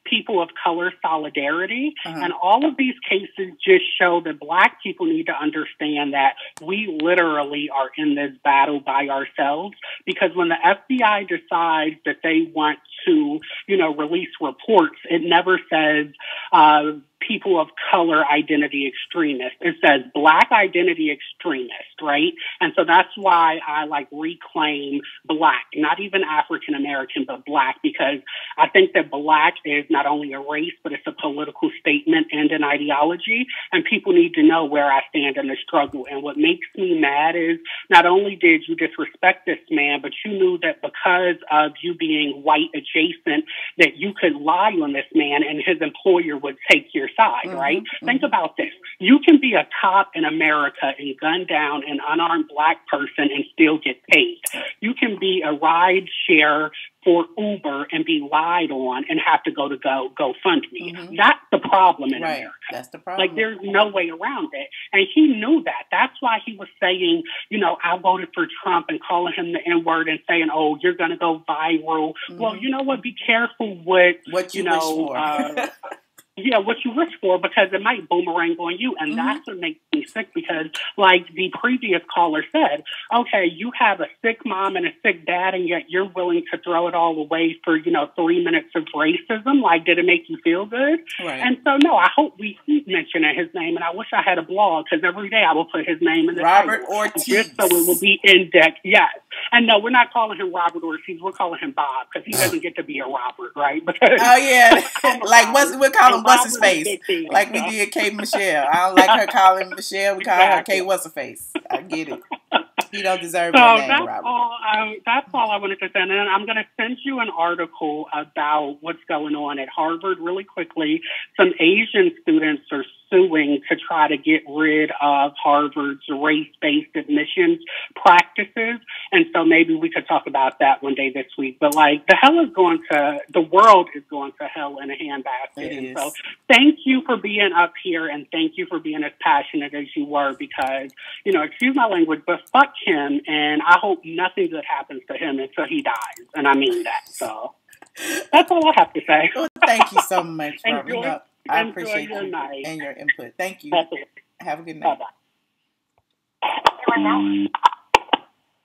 people of color solidarity, and all of these cases just show that Black people need to understand that we literally are in this battle by ourselves, because when the FBI decides that they want to, release reports, it never says people of color identity extremists. It says Black identity extremist, right? And so that's why I reclaim Black, not even African American, but Black, because I think that Black is not only a race, but it's a political statement and an ideology, and people need to know where I stand in the struggle. And what makes me mad is not only did you disrespect this man, but you knew that because of you being white adjacent, that you could lie on this man and his employer would take your side, right? Think about this. You can be a cop in America and gun down an unarmed Black person and still get paid. You can be a ride share for Uber and be lied on and have to go to GoFundMe. That's the problem in America. That's the problem. Like, there's no way around it. And he knew that. That's why he was saying, I voted for Trump, and calling him the N-word and saying, oh, you're going to go viral. Well, you know what? Be careful what you wish for. Yeah, what you wish for, because it might boomerang on you. And that's what makes me sick, because like the previous caller said, okay, you have a sick mom and a sick dad, and yet you're willing to throw it all away for, 3 minutes of racism. Like, did it make you feel good? Right. And so, no, I hope we keep mentioning his name, and I wish I had a blog, because every day I will put his name in the Robert title, Ortiz. just so it will be indexed. Yes. And no, we're not calling him Robert Ortiz. We're calling him Bob, because he doesn't get to be a Robert, right? Because oh, yeah. Like, we're calling what's his face? Like we did Kate Michelle. I don't like her calling Michelle. We call her Kate What's Her Face. I get it. He don't deserve her name, Robert. That's all I wanted to say. And I'm going to send you an article about what's going on at Harvard really quickly. Some Asian students are suing to try to get rid of Harvard's race-based admissions practices. And so maybe we could talk about that one day this week. But the world is going to hell in a handbasket. And so thank you for being up here, and thank you for being as passionate as you were, because, excuse my language, but fuck him, and I hope nothing good happens to him until he dies. And I mean that. So that's all I have to say. Well, thank you so much, Robert. I appreciate you night. and your input. Thank you. Have a good night. Bye-bye.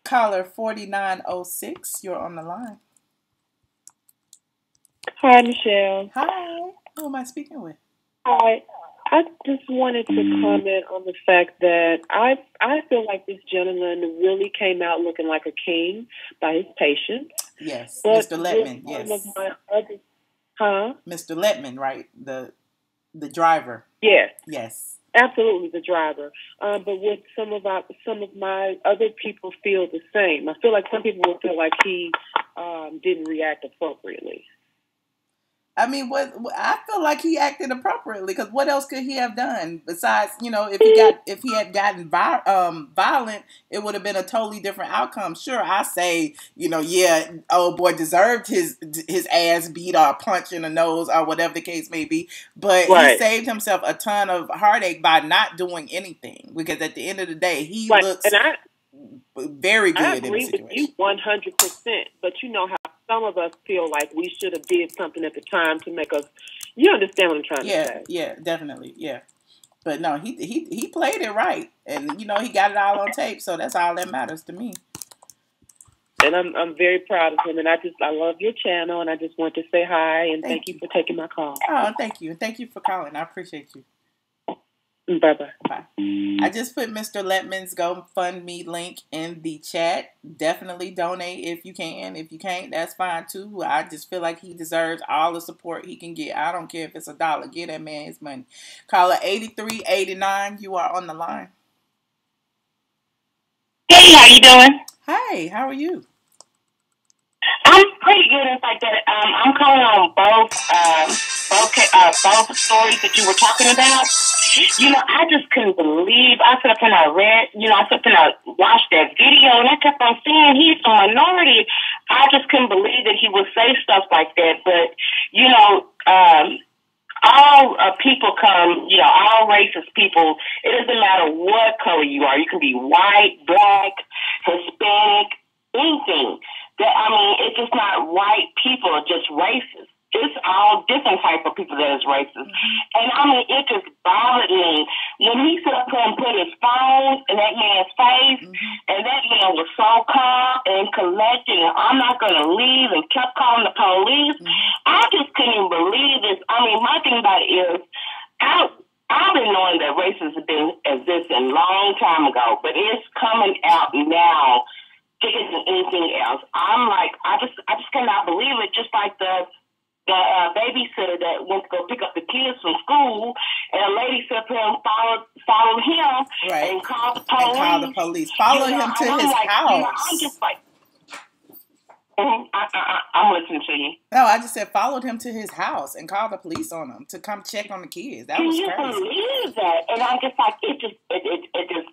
Caller 4906, you're on the line. Hi, Michelle. Hi. Who am I speaking with? Hi. I just wanted to comment on the fact that I feel like this gentleman really came out looking like a king by his patience. Yes, Mr. Lettman. Yes. Mr. Lettman, right? The driver. Yes. Yes. Absolutely, the driver. But with some of my other people feel the same. I feel like some people will feel like he didn't react appropriately. I mean, I feel like he acted appropriately, because what else could he have done besides, if he had gotten violent, it would have been a totally different outcome. Sure, I say, old boy deserved his ass beat or a punch in the nose or whatever the case may be, but he saved himself a ton of heartache by not doing anything, because at the end of the day, he looks very good in the situation. I agree with you 100%, but you know how some of us feel like we should have did something at the time to make us. You understand what I'm trying to say? Yeah, definitely, yeah. But no, he played it right, and he got it all on tape, so that's all that matters to me. And I'm very proud of him, and I love your channel, and I just want to say hi and thank you for taking my call. Oh, thank you for calling. I appreciate you. Bye-bye. Bye. I just put Mr. Lettman's GoFundMe link in the chat. Definitely donate if you can. If you can't, that's fine too. I just feel like he deserves all the support he can get. I don't care if it's $1. Give that man his money. Caller 8389. You are on the line. Hey, how you doing? Hey, how are you? I'm pretty good. In fact, that I'm calling on both stories that you were talking about. You know, I just couldn't believe. I sat up and I read. You know, I sat up and I watched that video, and I kept on saying he's a minority. I just couldn't believe that he would say stuff like that. But you know, all people come. You know, all racist people. It doesn't matter what color you are. You can be white, black, Hispanic, anything. It's just not white people, just racist. It's all different type of people that is racist. And it just bothered me when he stood up and put his phone in that man's face, and that man was so calm and collected, and I'm not going to leave, and kept calling the police. I just couldn't even believe this. My thing about it is, I've been knowing that racism has been existing a long time ago, but it's coming out now. Bigger than anything else. I just cannot believe it. Just like the babysitter that went to go pick up the kids from school, and a lady said to him, followed him, right, and called the police. Follow him to his house. I'm just like, I'm listening to you. No, I just said followed him to his house and called the police on him to come check on the kids. That was crazy. Can you believe that? And I'm just like, it just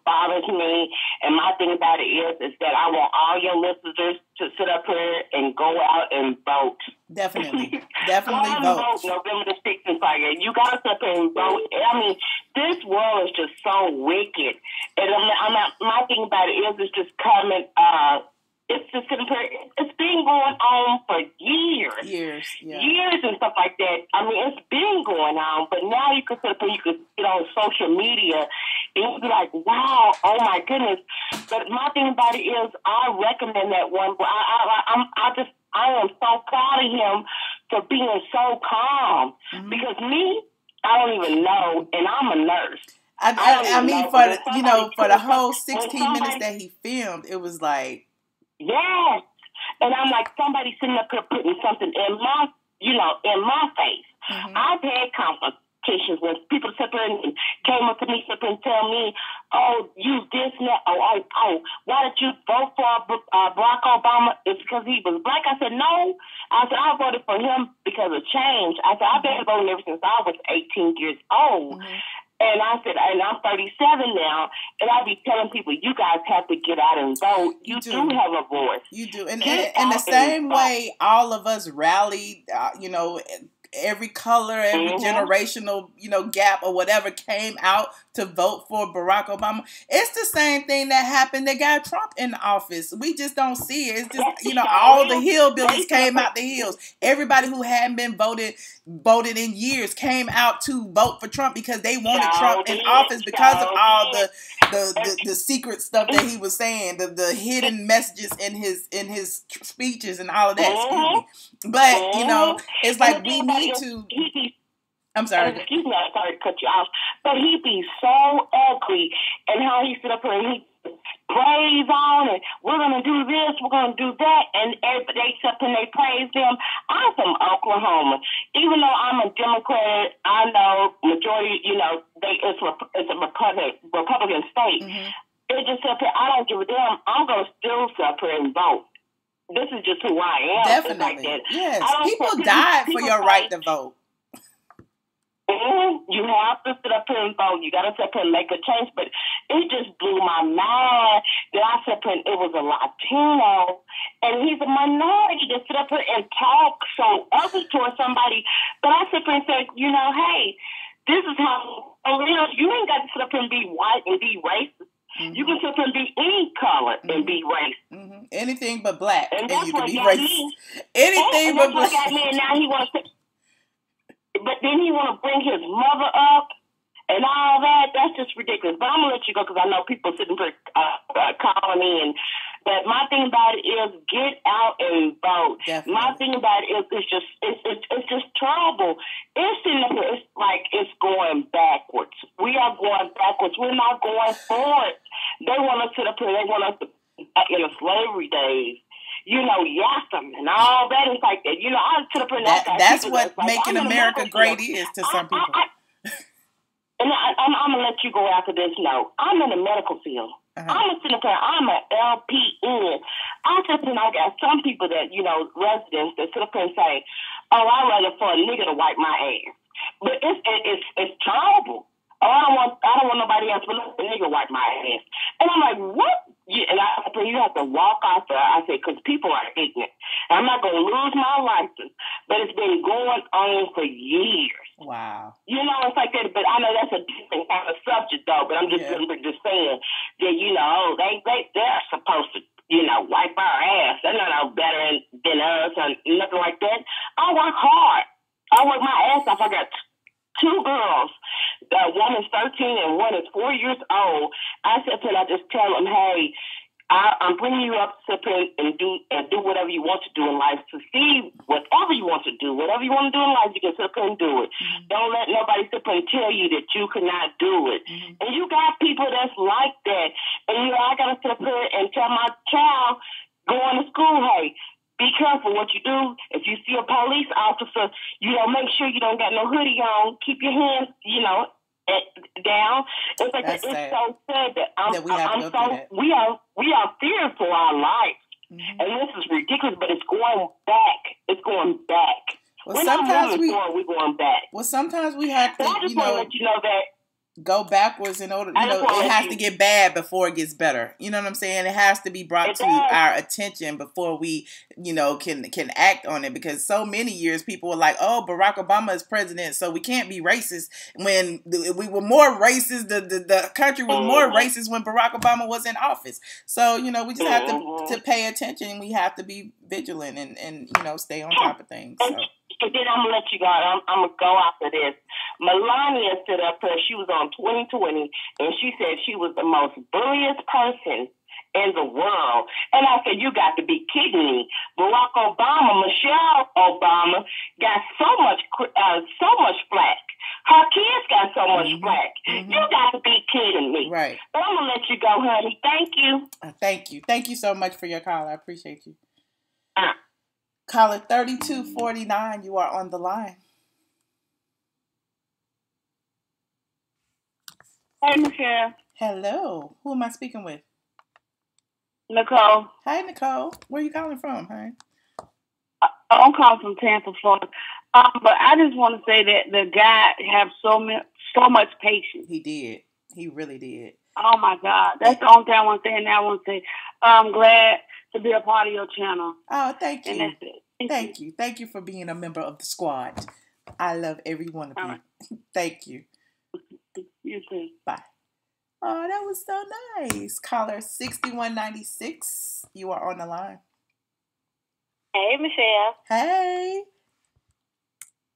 bothers me. And my thing about it is that I want all your listeners to sit up here and go out and vote. Definitely vote. November the 6th and Friday. You got to sit up here and vote. This world is just so wicked. And my thing about it is it's just coming. It's just it's been going on for years. Years and stuff like that. It's been going on, but now you can get on social media and you'll be like, wow, oh my goodness. But my thing about it is I recommend that one. I am so proud of him for being so calm. Because me, I don't even know, and I'm a nurse. For the whole 16 minutes that he filmed, it was like, yes. And I'm like, somebody sitting up here putting something in my face. I've had confrontations when people sit there and came up to me and tell me, oh, you this and that. Oh, why did you vote for Barack Obama? It's because he was black. I said, no. I said, I voted for him because of change. I said, I've been voting ever since I was 18 years old. And I said, and I'm 37 now, and I be telling people, you guys have to get out and vote. You do have a voice. You do. And in the same way, all of us rallied, every color, every generational, gap or whatever came out to vote for Barack Obama. It's the same thing that happened that got Trump in office. We just don't see it. It's just, all the hillbillies came out the hills. Everybody who hadn't been voted in years came out to vote for Trump because they wanted Trump in office because of all the secret stuff that he was saying, the hidden messages in his speeches and all of that. Excuse me. But, it's like we need to... I'm sorry. Excuse me, I'm sorry to cut you off. But he be so ugly, and how he sit up here and he praise on, and we're going to do this, we're going to do that, and they sit up and they praise them. I'm from Oklahoma. Even though I'm a Democrat, I know majority, it's a Republican state. They just sit up here, I don't give a damn. I'm going to still sit up here and vote. This is just who I am. Definitely. Like yes. People died for your right to vote. You have to sit up here and vote. You got to sit up here and make a change. But it just blew my mind that I said it was a Latino, and he's a minority to sit up here and talk so ugly towards somebody. But I sit there and said, hey, this is how you ain't got to sit up here and be white and be racist. You can sit up and be any color and be racist. Anything but black, and that's you can what be got racist. Me. Anything but black. Got me, and now he wants to. But then he want to bring his mother up and all that. That's just ridiculous. But I'm going to let you go because I know people sitting there calling me and But my thing about it is get out and vote. Definitely. My thing about it is it's just trouble. It's like it's going backwards. We are going backwards. We're not going forward. They want us to they want us to back in the slavery days. Yassam and all that is like that. I to the point that's what making America great is to some people. And I'm gonna let you go after this note. I'm in the medical field. I'm a senator. I'm an LPN. I got some people that residents that sit up and say, "Oh, I'd rather for a nigga to wipe my ass," but it's terrible. Oh, I don't want nobody else but let the nigga wipe my ass. And I'm like, what? Yeah, and you have to walk out there. I said, because people are ignorant. And I'm not going to lose my license, but it's been going on for years. Wow. It's like that. But I know that's a different kind of subject, though. But I'm just saying that they're supposed to wipe our ass. They're not no better than us or nothing like that. I work hard. I work my ass off. I got two girls. One is 13 and one is 4 years old. I said to them, I just tell them, hey, I'm bringing you up to and do whatever you want to do in life. To see whatever you want to do. Whatever you want to do in life, you can sit up and do it. Mm-hmm. Don't let nobody sit up and tell you that you cannot do it. Mm-hmm. And you got people that's like that. And I got to sit up here and tell my child going to school, hey, be careful what you do. If you see a police officer, make sure you don't got no hoodie on. Keep your hands, down. It's like it's so sad that we are fearing for our life, and this is ridiculous. But it's going back. It's going back. Well, we're sometimes we're going back. Well, sometimes we have to, I just want to let you know that. Go backwards in order, it has to get bad before it gets better. You know what I'm saying? It has to be brought to our attention before we, can act on it. Because so many years people were like, oh, Barack Obama is president, so we can't be racist. When we were more racist, the country was more racist when Barack Obama was in office. So, we just have to pay attention. We have to be vigilant and stay on top of things. So. And then I'm going to let you go. I'm going to go after this. Melania stood up there. She was on 2020, and she said she was the most bulliest person in the world. And I said, you got to be kidding me. Barack Obama, Michelle Obama, got so much flack. Her kids got so much flack. You got to be kidding me. Right. But I'm going to let you go, honey. Thank you. Thank you. Thank you so much for your call. I appreciate you. Caller 3249, you are on the line. Hey, Michelle. Hello. Who am I speaking with? Nicole. Hi, Nicole. Where are you calling from, honey? I'm calling from Tampa, Florida. But I just want to say that the guy have so much patience. He did. He really did. Oh, my God. That's the only thing I want to say. And I want to say I'm glad to be a part of your channel. Oh, thank you. And that's it. Thank you. Thank you for being a member of the squad. I love every one of you. Right. Thank you. You too. Bye. Oh, that was so nice. Caller 6196, you are on the line. Hey, Michelle. Hey.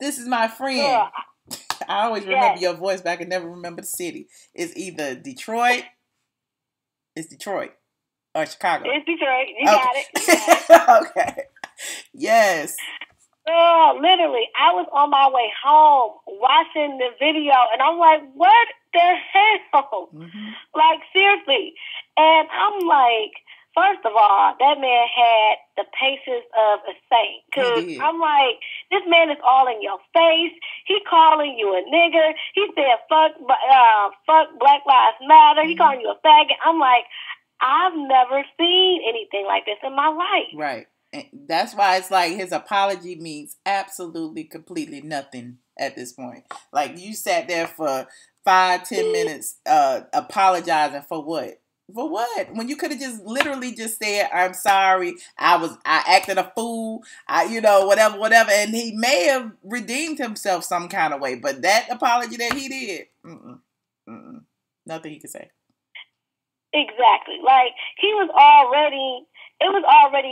This is my friend. Yeah. I always remember your voice, but I can never remember the city. It's either Detroit. It's Detroit. Or Chicago. It's Detroit. You got it. Okay. Yes. Oh, literally, I was on my way home watching the video, and I'm like, what the hell? Like, seriously. And I'm like, first of all, that man had the patience of a saint. Because I'm like, this man is all in your face. He calling you a nigger. He said, fuck Black Lives Matter. He calling you a faggot. I'm like, I've never seen anything like this in my life. Right. And that's why it's like his apology means absolutely, completely nothing at this point. Like, you sat there for 5-10 minutes apologizing for what? For what? When you could have just literally just said, I'm sorry, I acted a fool, whatever. And he may have redeemed himself some kind of way. But that apology that he did, nothing he could say. Exactly. Like, it was already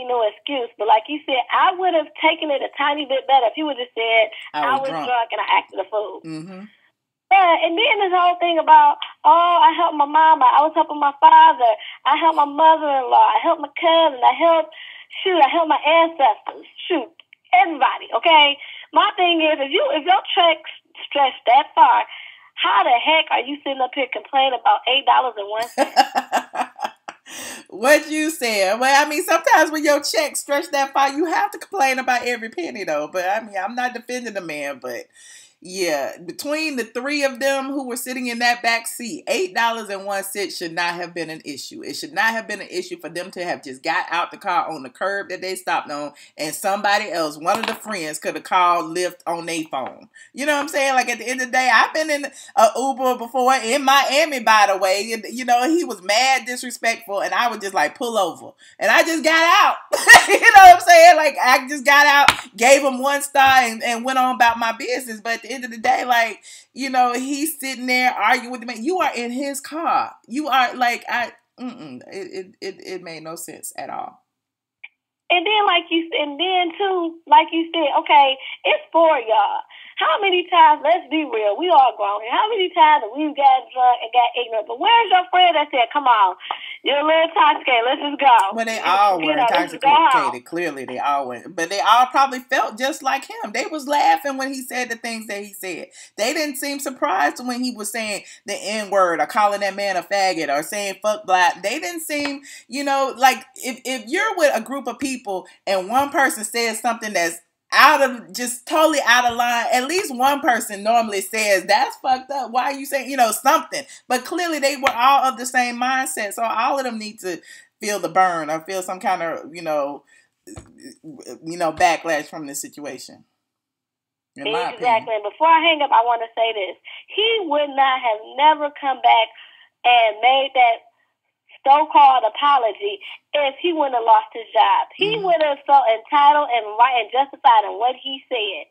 no excuse. But like you said, I would have taken it a tiny bit better if he would have said, I was drunk and I acted a fool. Yeah, and then this whole thing about, oh, I helped my mama, I was helping my father, I helped my mother-in-law, I helped my cousin, I helped my ancestors, everybody, okay? My thing is, if your checks stretch that far, how the heck are you sitting up here complaining about $8.01? What you said. Well, I mean, sometimes when your check stretch that far, you have to complain about every penny, though. But I mean, I'm not defending the man, but yeah, between the three of them who were sitting in that back seat, $8.01 should not have been an issue. It should not have been an issue for them to have just got out the car on the curb that they stopped on, and somebody else, one of the friends, could have called Lyft on their phone. You know what I'm saying? Like, at the end of the day, I've been in an Uber before in Miami, by the way. And, you know, he was mad disrespectful, and I would just like pull over, and I just got out. You know what I'm saying? Like, I just got out, gave him 1 star, and went on about my business. But at the end of the day, like, you know, he's sitting there arguing with the man. You are in his car. You are like, it made no sense at all. And then, like you said, okay, it's 4 y'all. How many times, let's be real, we all grown here. How many times have we got drunk and got ignorant? But where's your friend that said, come on, you're a little intoxicated, let's just go. Well, they all were intoxicated. Clearly, they all were. But they all probably felt just like him. They was laughing when he said the things that he said. They didn't seem surprised when he was saying the N-word or calling that man a faggot or saying fuck black. They didn't seem, you know, like if you're with a group of people and one person says something that's totally out of line, at least one person normally says, that's fucked up. Why are you saying, you know, something? But clearly they were all of the same mindset. So all of them need to feel the burn or feel some kind of, you know, backlash from this situation. Exactly. And before I hang up, I want to say this. He would not have never come back and made that so-called apology if he wouldn't have lost his job. He would have felt entitled and right and justified in what he said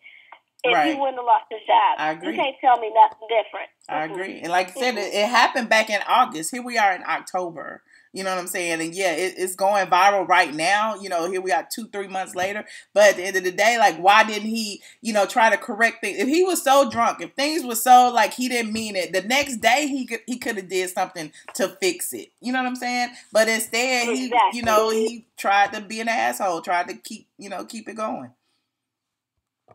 if he wouldn't have lost his job. I agree. You can't tell me nothing different. I agree. And like I said, it happened back in August. Here we are in October. You know what I'm saying? And yeah, it's going viral right now. You know, here we are 2-3 months later. But at the end of the day, like, why didn't he, you know, try to correct things? If he was so drunk, if things were so like he didn't mean it, the next day he could have did something to fix it. You know what I'm saying? But instead, he tried to be an asshole, tried to keep it going.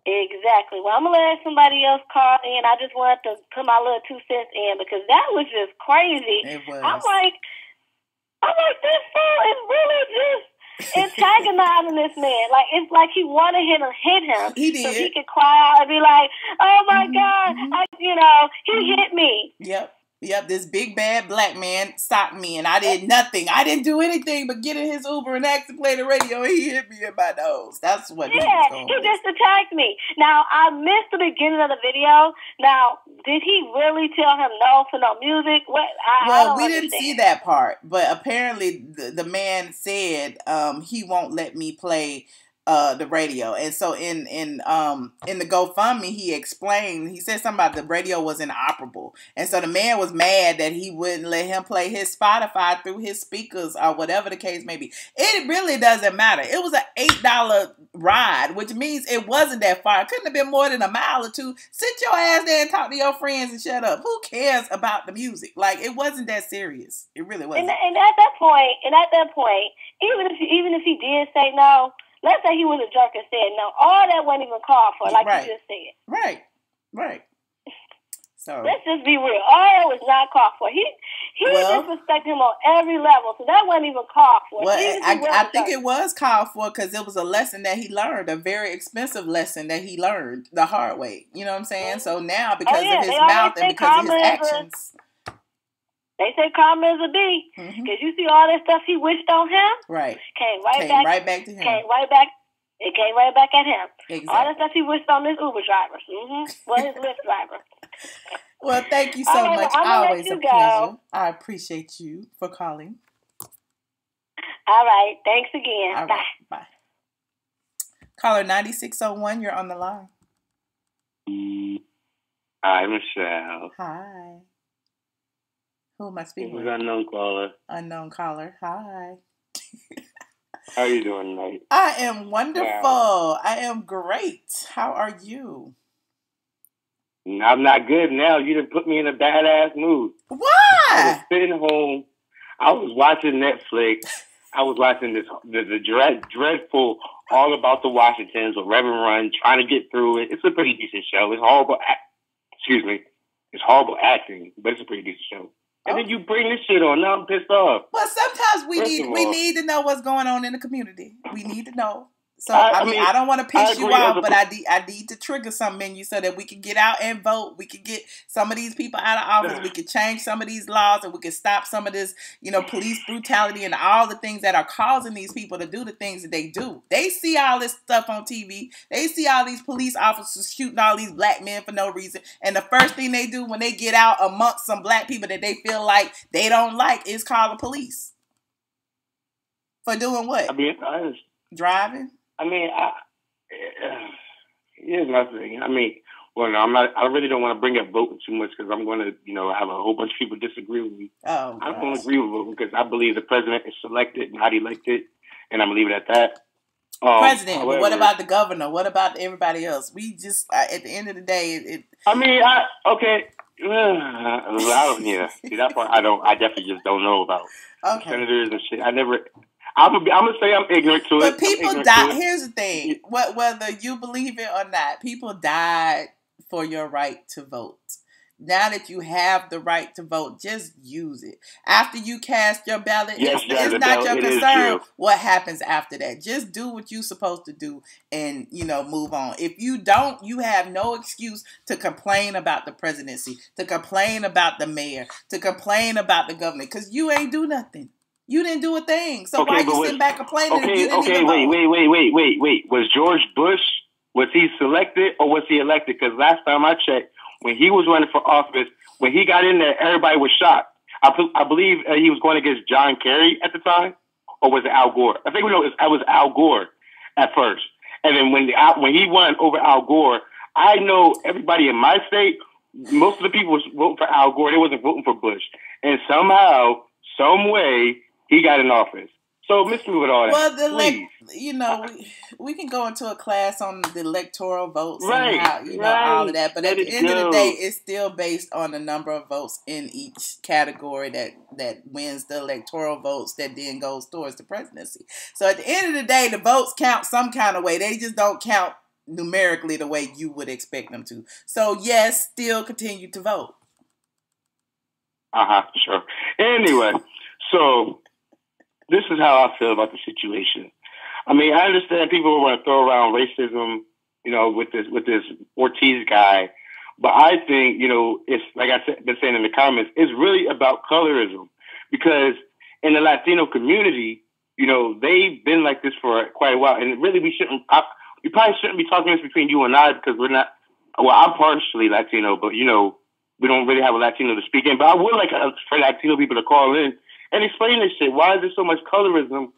Exactly. Well, I'm going to let somebody else call in. I just wanted to put my little 2 cents in because that was just crazy. It was. I'm like, this fool is really just antagonizing this man. Like, it's like he wanted him to hit him. He did. So he could cry out and be like, oh my God, he hit me. Yep, this big bad black man stopped me and I did nothing. I didn't do anything but get in his Uber and ask to play the radio and he hit me in my nose. That's what he was going he just attacked me. Now, I missed the beginning of the video. Now, did he really tell him no for no music? We didn't see that part, but apparently the man said he won't let me play the radio. And so in the GoFundMe, he explained, he said something about the radio was inoperable. And so the man was mad that he wouldn't let him play his Spotify through his speakers or whatever the case may be. It really doesn't matter. It was an $8 ride, which means it wasn't that far. It couldn't have been more than a mile or two. Sit your ass there and talk to your friends and shut up. Who cares about the music? Like, it wasn't that serious. It really wasn't. And at that point, even if he did say no, let's say he was a jerk and said no. All that wasn't even called for, like you just said. Right. So let's just be real. All that was not called for. He disrespected him on every level, so that wasn't even called for. Well, I think it was called for because it was a lesson that he learned, a very expensive lesson that he learned the hard way. You know what I'm saying? So now, because of his mouth and because of his actions. They say karma is a B. Because you see all that stuff he wished on him. Right. Came right back to him. It came right back at him. Exactly. All that stuff he wished on this Uber driver. Well, his Lyft driver. Well, thank you so much. Always a pleasure. I appreciate you for calling. All right. Thanks again. All right. Bye. Caller 9601, you're on the line. Hi, Michelle. Hi. Who am I speaking with? Unknown caller. Unknown caller. Hi. How are you doing tonight? I am wonderful. Wow. I am great. How are you? I'm not good now. You done put me in a badass mood. Why? I was sitting home. I was watching Netflix. I was watching the dreadful All About the Washingtons with Reverend Run, trying to get through it. It's a pretty decent show. It's horrible. It's horrible acting, but it's a pretty decent show. And then you bring this shit on. Now I'm pissed off. But sometimes we need to know what's going on in the community. We need to know. So I mean, I don't want to piss you off, but I need to trigger something in you so that we can get out and vote. We can get some of these people out of office. We can change some of these laws, and we can stop some of this, police brutality and all the things that are causing these people to do the things that they do. They see all this stuff on TV. They see all these police officers shooting all these black men for no reason. And the first thing they do when they get out amongst some black people that they feel like they don't like is call the police. For doing what? I mean, driving? I mean, here's my thing. I mean, well, no, I'm not. I really don't want to bring up voting too much because I'm going to, have a whole bunch of people disagree with me. Oh, I don't agree with voting because I believe the president is selected and not elected, and I'm gonna leave it at that. President. However, what about the governor? What about everybody else? We just at the end of the day, okay. I don't. Yeah, see that part. I definitely just don't know about senators and shit. I'm gonna say I'm ignorant to it. But people die. Here's the thing: whether you believe it or not, people died for your right to vote. Now that you have the right to vote, just use it. After you cast your ballot, it's not your concern what happens after that. Just do what you're supposed to do and, move on. If you don't, you have no excuse to complain about the presidency, to complain about the mayor, to complain about the governor, because you ain't do nothing. You didn't do a thing. So why you sitting back complaining if you didn't even vote? Wait. Was George Bush, was he selected or was he elected? Because last time I checked, when he was running for office, when he got in there, everybody was shocked. I believe he was going against John Kerry at the time, or was it Al Gore? I think it was Al Gore at first. And then when he won over Al Gore, I know everybody in my state, most of the people was voting for Al Gore. They wasn't voting for Bush. And somehow, some way, he got in office. So miss me with all that. Well, we can go into a class on the electoral votes and how, all of that. But at the end of the day, it's still based on the number of votes in each category that wins the electoral votes that then goes towards the presidency. So at the end of the day, the votes count some kind of way. They just don't count numerically the way you would expect them to. So yes, still continue to vote. Sure. Anyway, so this is how I feel about the situation. I mean, I understand people want to throw around racism, with this Ortiz guy, but I think, it's like I've been saying in the comments, it's really about colorism, because in the Latino community, they've been like this for quite a while, and really we probably shouldn't be talking this between you and I because we're not. Well, I'm partially Latino, but we don't really have a Latino to speak in. But I would like for Latino people to call in and explain this shit. Why is there so much colorism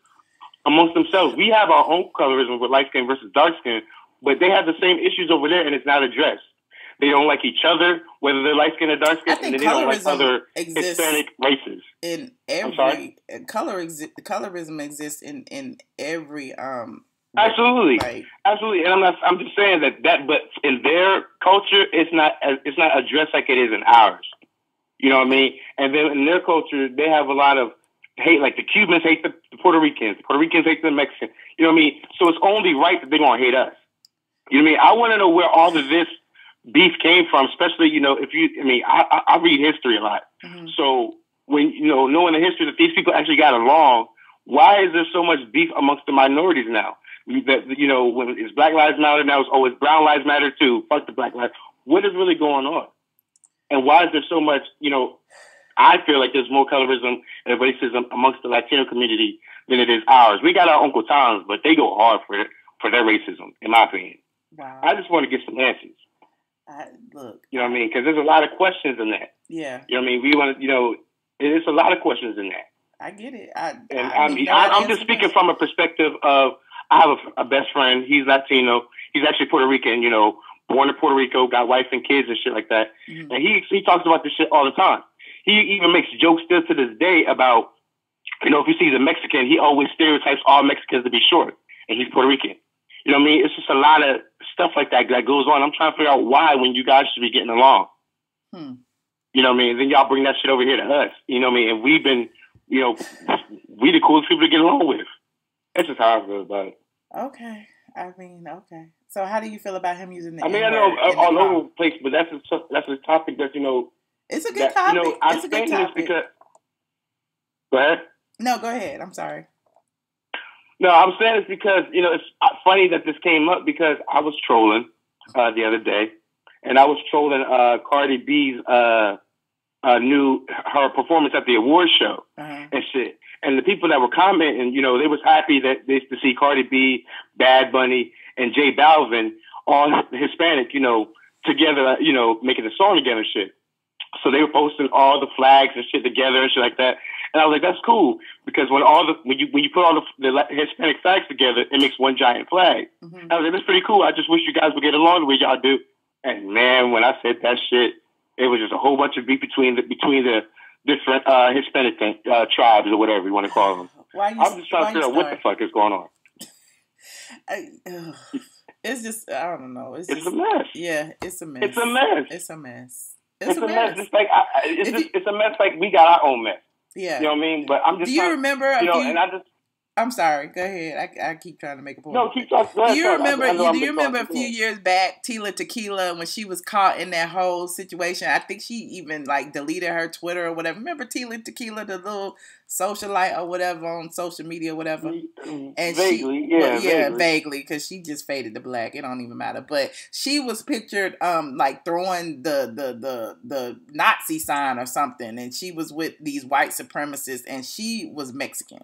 amongst themselves? We have our own colorism with light skin versus dark skin, but they have the same issues over there, and it's not addressed. They don't like each other, whether they're light skin or dark skin, and they don't like other Hispanic races. In every colorism exists in every Absolutely, absolutely. And I'm just saying that, but in their culture, it's not addressed like it is in ours. You know what I mean? And then in their culture, they have a lot of hate. Like the Cubans hate the Puerto Ricans. Puerto Ricans hate the Mexicans. You know what I mean? So it's only right that they're going to hate us. You know what I mean? I want to know where all of this beef came from, especially, I read history a lot. Mm-hmm. So when, knowing the history that these people actually got along, why is there so much beef amongst the minorities now? That, when it's Black Lives Matter now, it's Brown Lives Matter too. Fuck the Black Lives. What is really going on? And why is there so much, I feel like there's more colorism and racism amongst the Latino community than it is ours. We got our Uncle Toms, but they go hard for their racism, in my opinion. Wow. I just want to get some answers. Look. You know what I mean? Because there's a lot of questions in that. Yeah. You know what I mean? We want to, there's a lot of questions in that. I get it. I'm just speaking from a perspective of, I have a best friend. He's Latino. He's actually Puerto Rican, born in Puerto Rico, got wife and kids and shit like that. Mm-hmm. And he talks about this shit all the time. He even makes jokes still to this day about, if he sees a Mexican, he always stereotypes all Mexicans to be short. And he's Puerto Rican. You know what I mean? It's just a lot of stuff like that goes on. I'm trying to figure out why when you guys should be getting along. You know what I mean? And then y'all bring that shit over here to us. You know what I mean? And we've been, you know, we the coolest people to get along with. That's just how I feel about it. Okay. I mean, okay. So how do you feel about him using the I mean, I know all over the place, but that's a topic that, you know. It's a good topic. You know, I'm saying this because. Go ahead. No, go ahead. I'm sorry. No, I'm saying this because, you know, it's funny that this came up because I was trolling the other day, and I was trolling Cardi B's her performance at the awards show and shit. And the people that were commenting, you know, they was happy that to see Cardi B, Bad Bunny, and J Balvin, all Hispanic, you know, together, you know, making a song together and shit. So they were posting all the flags and shit together and shit like that. And I was like, that's cool because when you put all the Hispanic flags together, it makes one giant flag. I was like, that's pretty cool. I just wish you guys would get along the way y'all do. And man, when I said that shit, it was just a whole bunch of beef between the different Hispanic tribes or whatever you want to call them. I'm just trying to figure out what the fuck is going on. It's just, I don't know. It's a mess. Yeah, it's a mess. It's a mess. It's a mess. It's a mess. It's like it's a mess. Like we got our own mess. Yeah, you know what I mean. But I'm just. Do you remember? And I just. I'm sorry. Go ahead. I keep trying to make a point. No, keep talking. Do you remember? Do you remember a few years back, Tila Tequila, when she was caught in that whole situation? I think she even like deleted her Twitter or whatever. Remember Tila Tequila, the little socialite or whatever on social media or whatever? And vaguely, vaguely, because she just faded to black. It don't even matter. But she was pictured like throwing the Nazi sign or something, and she was with these white supremacists, and she was Mexican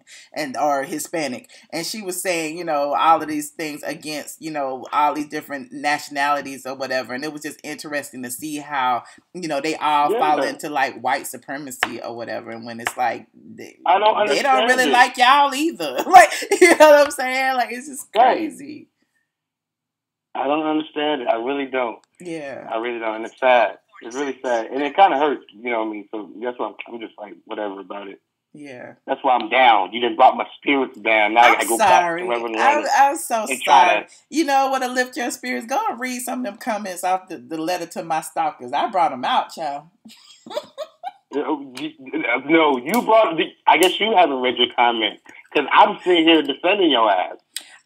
or Hispanic, and she was saying, you know, all of these things against, you know, all these different nationalities or whatever. And it was just interesting to see how, you know, they all fall into like white supremacy or whatever. And when it's like they don't really like y'all either. Like, you know what I'm saying? Like, it's just crazy. I don't understand it. I really don't. Yeah. I really don't. And it's sad. It's really sad. And it kind of hurts, you know what I mean? So that's why I'm just like, whatever about it. Yeah. That's why I'm down. You done brought my spirits down. Now I gotta go back to Reverend Leonard. I'm so sorry. You know what to lift your spirits? Go and read some of them comments off the letter to my stalkers. I brought them out, child. No, you brought. I guess you haven't read your comment because I'm sitting here defending your ass.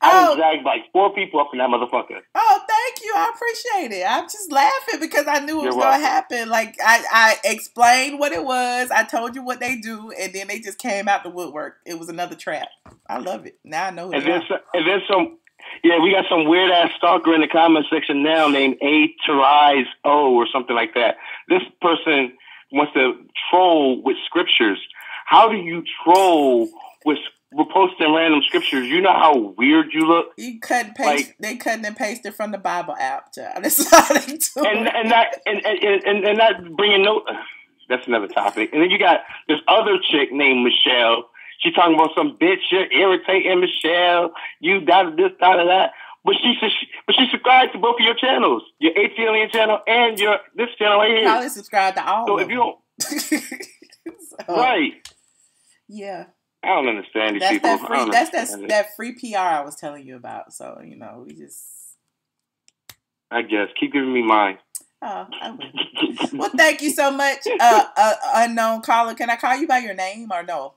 I dragged like 4 people up in that motherfucker. Oh, thank you. I appreciate it. I'm just laughing because I knew it was going to happen. Like, I explained what it was. I told you what they do, and then they just came out the woodwork. It was another trap. I love it. Now I know who they are. And then some. Yeah, we got some weird ass stalker in the comment section now named ATLien or something like that. This person wants to troll with scriptures. How do you troll with posting random scriptures? You know how weird you look. You cut and paste. Like, they cut and pasted from the Bible app, child. That's how they do it. And not bringing no. That's another topic. And then you got this other chick named Michelle. She talking about some bitch. You're irritating, Michelle. You got this, that. But she subscribed to both of your channels, your ATLien channel and this channel right here. Probably subscribe to all. So if you don't, right? Yeah. I don't understand these people. That free PR I was telling you about. So, you know, we just. I guess keep giving me mine. Oh, I will. Well, thank you so much, unknown caller. Can I call you by your name or no?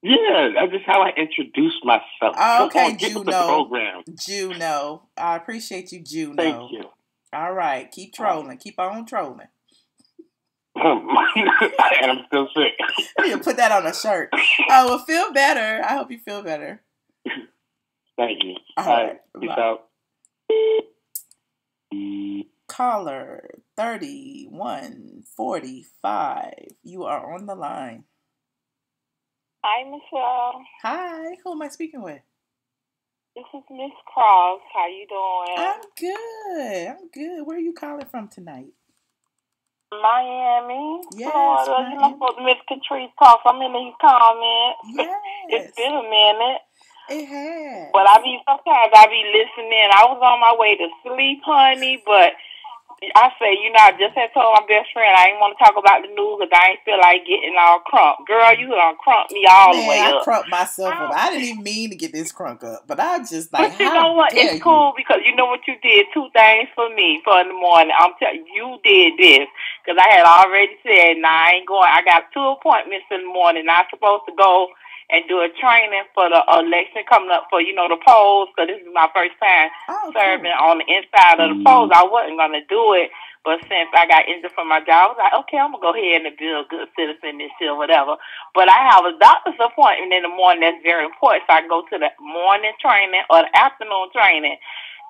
Yeah, that's just how I introduce myself. Oh, okay, Juno. Juno. I appreciate you, Juno. Thank you. All right, keep trolling. Keep on trolling. And I'm still sick. You put that on a shirt. Oh, well, feel better. I hope you feel better. Thank you. All right. Peace out. Caller 3145. You are on the line. Hi, Michelle. Hi. Who am I speaking with? This is Miss Cross. How you doing? I'm good. Where are you calling from tonight? Miami, yes, Florida. Miami. You know what Miss Catrice talks. I'm in these comments. Yes. It's been a minute. It has. But sometimes I be listening. I was on my way to sleep, honey, but I say, I just had told my best friend I ain't want to talk about the news because I ain't feel like getting all crunk. Girl, you done crunk me all the way I up. crunked myself up. I didn't even mean to get this crunk up, but I just like, but you know what? It's cool because you know what you did? 2 things for me for in the morning. I'm telling you, did this because I had already said, nah, I ain't going. I got 2 appointments in the morning. I'm supposed to go and do a training for the election coming up for, the polls, because this is my first time serving on the inside of the polls. I wasn't going to do it, but since I got injured from my job, I was like, okay, I'm going to go ahead and be a good citizen and shit, whatever. But I have a doctor's appointment in the morning that's very important, so I go to the morning training or the afternoon training.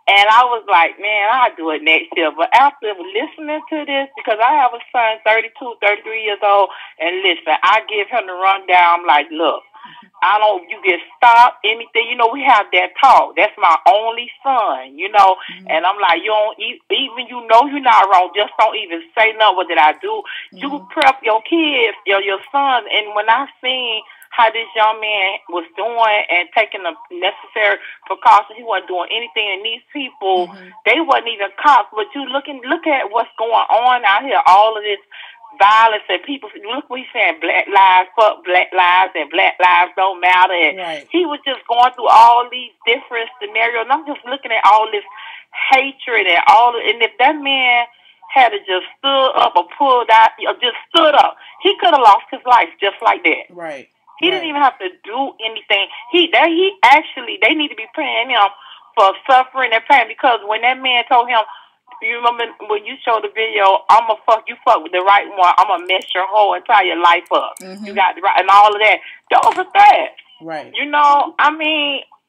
And I was like, man, I'll do it next year. But after listening to this, because I have a son, 32, 33 years old, and listen, I give him the rundown. I'm like, look, you get stopped, anything. We have that talk. That's my only son, And I'm like, you don't even you're not wrong. Just don't even say nothing. What did I do? You prep your kids, your son. And when I seen how this young man was doing and taking the necessary precautions, he wasn't doing anything. And these people, they wasn't even cops. But look at what's going on out here. All of this violence and people, look what he's saying, black lives, fuck black lives, and black lives don't matter. And he was just going through all these different scenarios. And I'm just looking at all this hatred and and if that man had to just stood up or pulled out, or just stood up, he could have lost his life just like that. Right. He didn't even have to do anything. They need to be paying him for suffering and pain, because when that man told him, you remember when you showed the video, you fuck with the right one, I'm going to mess your whole entire life up. You got the right, and all of that. Those are threats. Right.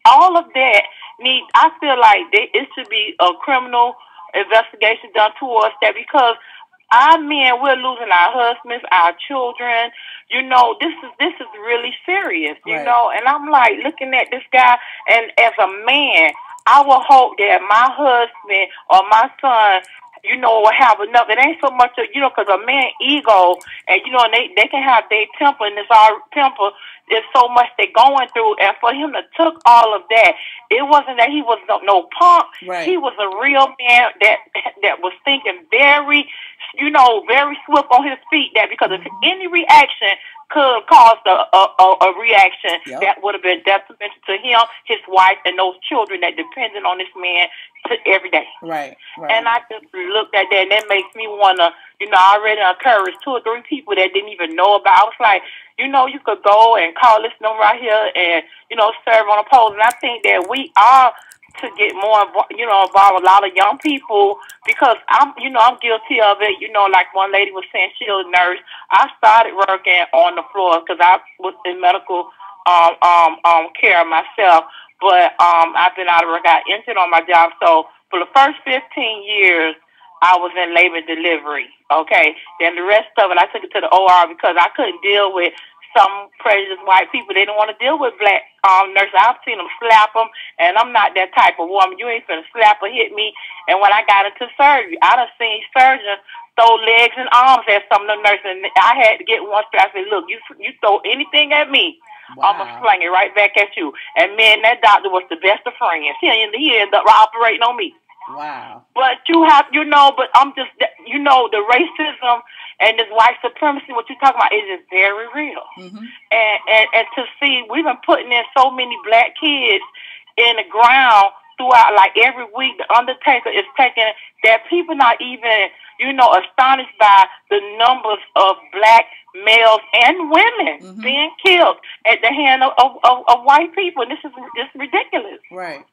All of that I feel like it should be a criminal investigation done towards that, because our men, we're losing our husbands, our children. This is really serious, and I'm like looking at this guy, and as a man, I will hope that my husband or my son, will have enough. It ain't so much, because a man ego, and, and they can have their temper, and our temper is so much they're going through. And for him to took all of that, it wasn't that he was no punk. Right. He was a real man that was thinking very, very swift on his feet, that because if any reaction could cause a reaction that would have been detrimental to him, his wife, and those children that depended on this man every day. Right. And I just looked at that, and that makes me want to, I already encouraged 2 or 3 people that didn't even know about. I was like, you could go and call this number right here and, serve on a poll. And I think that we are to get more, involve a lot of young people, because I'm guilty of it. Like one lady was saying, she was a nurse. I started working on the floor because I was in medical care myself, but I've been out of work. I entered on my job. So for the first 15 years, I was in labor and delivery. Okay, then the rest of it, I took it to the OR because I couldn't deal with some prejudiced white people. They don't want to deal with black nurses. I've seen them slap them, and I'm not that type of woman. You ain't finna slap or hit me. And when I got into surgery, I done seen surgeons throw legs and arms at some of the nurses, and I had to get one straight. I said, look, you throw anything at me, I'm going to sling it right back at you. And man, that doctor was the best of friends. He ended up operating on me. Wow. But you have, but I'm just, the racism and this white supremacy, what you're talking about, is just very real. And to see, we've been putting in so many black kids in the ground throughout, like every week, the Undertaker is taking, that people not even, astonished by the numbers of black males and women being killed at the hand of white people. And this is just ridiculous. Right.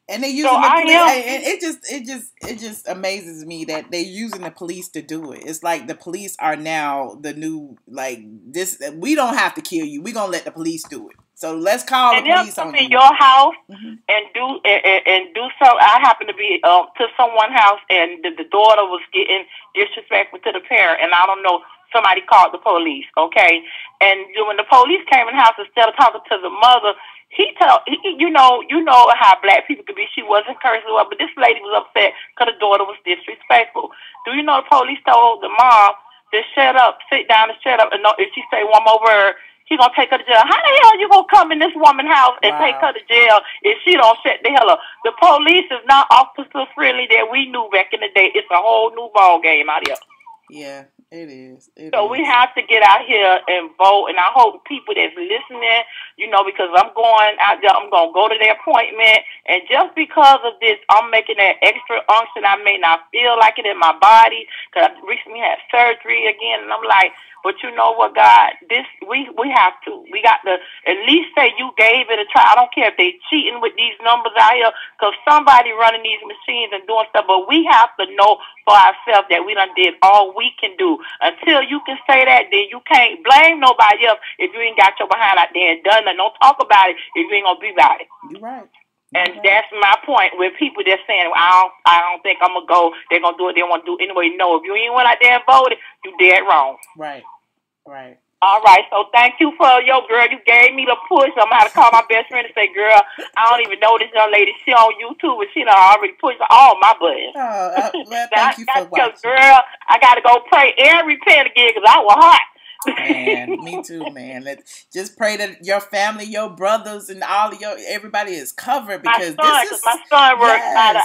And they using the police, and it just amazes me that they're using the police to do it. It's like the police are now the new, like, this. We don't have to kill you. We're gonna let the police do it. So let's call the police on you. In your house and do so. I happen to be to someone's house, and the daughter was getting disrespectful to the parent, and I don't know. Somebody called the police, okay? And when the police came in the house, instead of talking to the mother, you know how black people could be. She wasn't cursing, but this lady was upset because the daughter was disrespectful. Do you know the police told the mom to shut up, sit down and shut up, and if she say one more word, he gonna take her to jail. How the hell you gonna come in this woman's house and take her to jail if she don't shut the hell up? The police is not officer friendly that we knew back in the day. It's a whole new ball game out here. Yeah, it is. So we have to get out here and vote, and I hope people that's listening, you know, because I'm going out there, I'm going to go to their appointment, and just because of this, I'm making that extra unction. I may not feel like it in my body, because I recently had surgery again, and I'm like, but you know what, God, this, we have to. We got to at least say you gave it a try. I don't care if they cheating with these numbers out here, because somebody running these machines and doing stuff, but we have to know for ourselves that we done did all we can do. Until you can say that, then you can't blame nobody else if you ain't got your behind out there and done it. Don't talk about it if you ain't going to be about it. You're right. And that's my point with people that's saying, well, I don't think I'm going to go. They're going to do what they want to do anyway. No, if you ain't went out there and voted, you dead wrong. Right. Right. All right, so thank you for your girl. You gave me the push. I'm going to have to call my best friend and say, girl, I don't even know this young lady. She on YouTube, but she done already pushed all my buttons. Oh, well, thank you for watching. Girl, I got to go pray and repent again because I was hot. Man, me too, man. Let's just pray that your family, your brothers, and all of everybody is covered, because my son works out of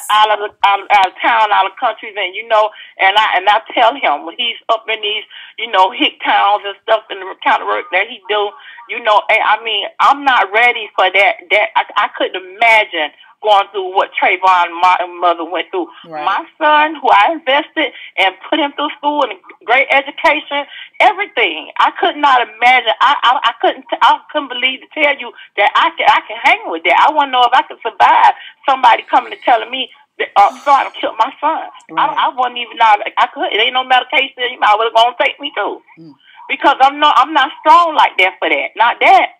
town, out of countries, and you know, and I tell him when he's up in these, you know, hick towns and stuff in the kind of work that he do, you know, I mean, I'm not ready for that. I couldn't imagine going through what Trayvon's mother went through. Right. My son, who I invested and put him through school and great education, everything. I could not imagine. I couldn't believe to tell you that I can hang with that. I want to know if I could survive somebody coming and telling me that trying to kill my son. Right. I wasn't even know I could. It ain't no medication. You might well gonna take me through because I'm not strong like that for that. Not that.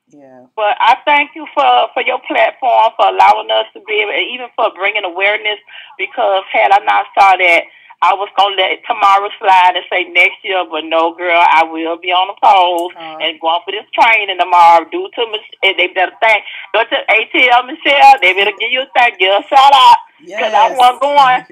Yeah. But I thank you for your platform, for allowing us to be able, and even for bringing awareness, because had I not saw that, I was going to let tomorrow slide and say next year, but no, girl, I will be on the polls and going for this training tomorrow. They better thank, go to ATLien Michelle, they better give you a thank, give a shout out. Because I wasn't going.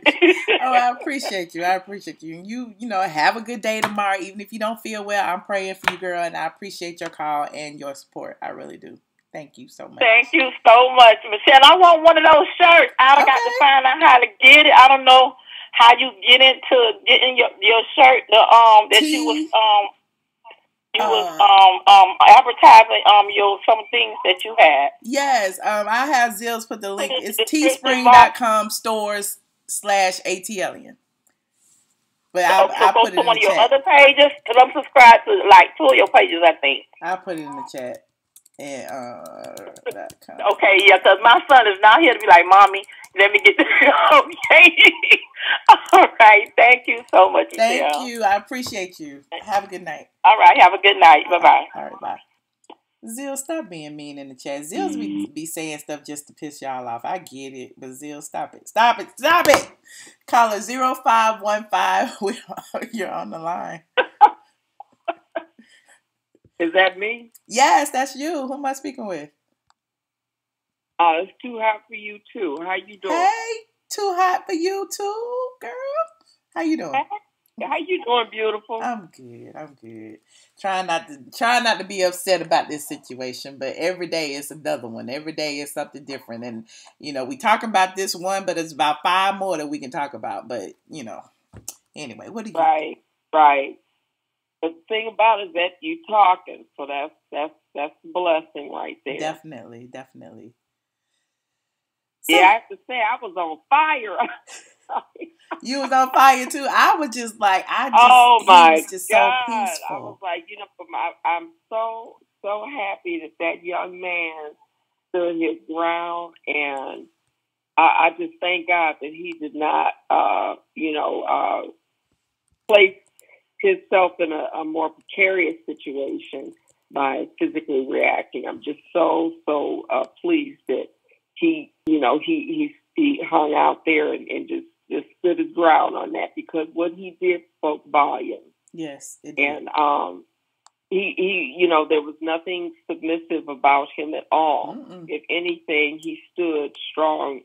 Oh, I appreciate you. I appreciate you. And you know, have a good day tomorrow. Even if you don't feel well, I'm praying for you, girl. And I appreciate your call and your support. I really do. Thank you so much. Thank you so much, Michelle. I want one of those shirts. I got to find out how to get it. I don't know how you get into getting your shirt. That you was advertising some things that you had. Yes, I have Zills put the link. It's teespring.com/ATLien. But I'll put it in the chat. One of your other pages, because I'm subscribed to like 2 of your pages, I think. I'll put it in the chat. And okay, yeah, because my son is not here to be like, Mommy, let me get this. Okay. All right. Thank you so much, Michelle. Thank you. I appreciate you. Have a good night. All right. Have a good night. Bye-bye. All right. Bye. Zill, stop being mean in the chat. Zill's be saying stuff just to piss y'all off. I get it. But Zill, stop it. Stop it. Stop it. Caller 0515. You're on the line. Is that me? Yes, that's you. Who am I speaking with? It's too hot for you too. How you doing? Hey, too hot for you too, girl. How you doing? How you doing, beautiful? I'm good. I'm good. Trying not to be upset about this situation, but every day it's another one. Every day is something different, and you know we talking about this one, but it's about 5 more that we can talk about. But you know, anyway, what do you? Right. The thing about it is that you talking, so that's a blessing right there. Definitely. So, yeah, I have to say I was on fire. You was on fire too. I was just like, oh my God, so peaceful. I was like, you know, I'm so happy that young man stood his ground, and I just thank God that he did not, place himself in a more precarious situation by physically reacting. I'm just so pleased that he hung out there and just stood his ground on that, because what he did spoke volumes. Yes, it did. And there was nothing submissive about him at all. Mm-mm. If anything, he stood strong,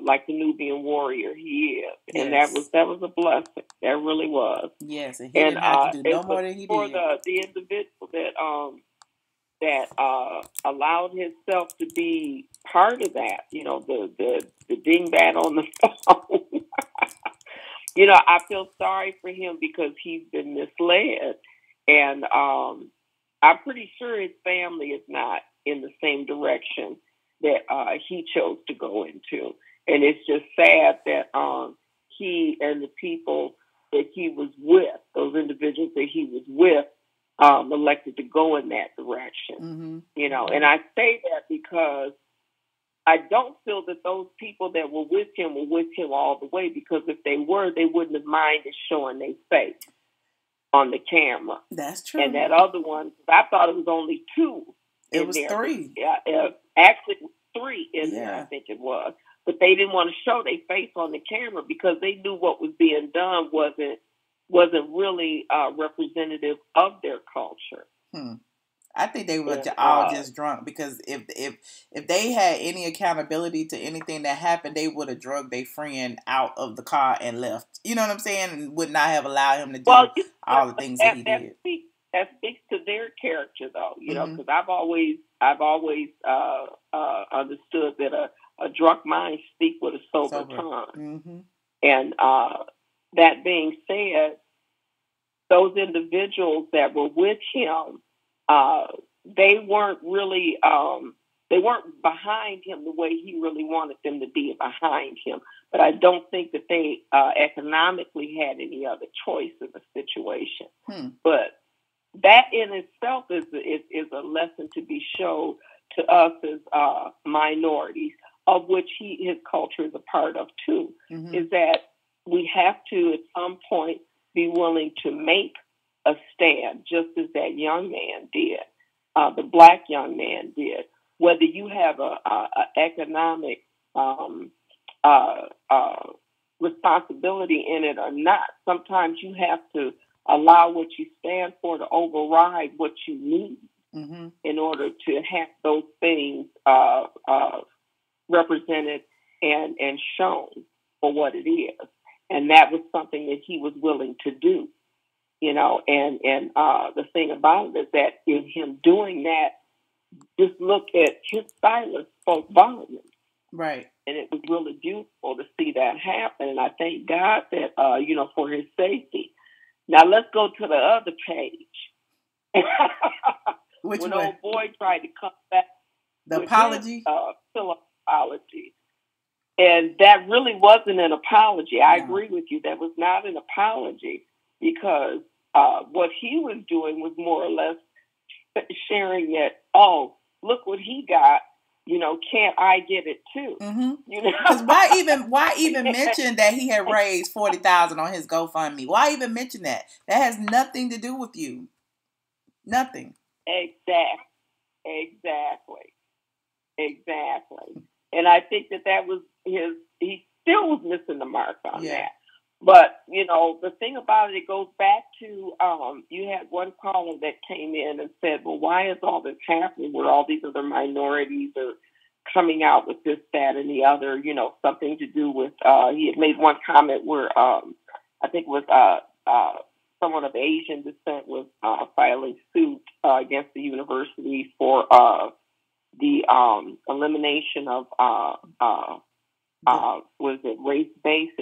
like the Nubian warrior he is, yes. And that was a blessing. That really was. Yes, and he didn't have to do no more than he did. For the individual that allowed himself to be part of that, the dingbat on the phone. I feel sorry for him because he's been misled. And I'm pretty sure his family is not in the same direction that he chose to go into. And it's just sad that he and the people that he was with, those individuals that he was with, elected to go in that direction. Mm-hmm. And I say that because I don't feel that those people that were with him all the way, because if they were, they wouldn't have minded showing their face on the camera. That's true. And that other one, I thought it was only two. It was there. 3. Yeah, actually 3 in there, I think it was. But they didn't want to show their face on the camera because they knew what was being done wasn't really representative of their culture. I think they were all just drunk, because if they had any accountability to anything that happened, they would have drugged their friend out of the car and left. You know what I'm saying? And would not have allowed him to do all the things that he did. That speaks to their character, though. Because I've always understood that a drunk mind speaks with a sober tongue. Mm-hmm. And that being said, those individuals that were with him, they weren't really, they weren't behind him the way he really wanted them to be behind him. But I don't think that they economically had any other choice in the situation. But that in itself is a lesson to be shown to us as minorities, of which his culture is a part of too. Mm-hmm. Is that we have to at some point be willing to make a stand, just as that young man did, the black young man did. Whether you have a economic responsibility in it or not, sometimes you have to allow what you stand for to override what you need, mm-hmm. in order to have those things represented and shown for what it is. And that was something that he was willing to do. And the thing about it is that in him doing that, just look at his stylist spoke volumes. Right. And it was really beautiful to see that happen. And I thank God that, for his safety. Now let's go to the other page. Which when one? old boy tried to come back. The apology? Philip apology. And that really wasn't an apology. I agree with you. That was not an apology, because what he was doing was more or less sharing that, oh, look what he got. Can't I get it too? Mm-hmm. Because why even mention that he had raised $40,000 on his GoFundMe? Why even mention that? That has nothing to do with you. Nothing. Exactly. And I think that was he still was missing the mark on that. But, the thing about it goes back to, you had one caller that came in and said, well, why is all this happening where all these other minorities are coming out with this, that, and the other, something to do with, he had made one comment where, I think it was someone of Asian descent was filing suit against the university for the elimination of was it race-based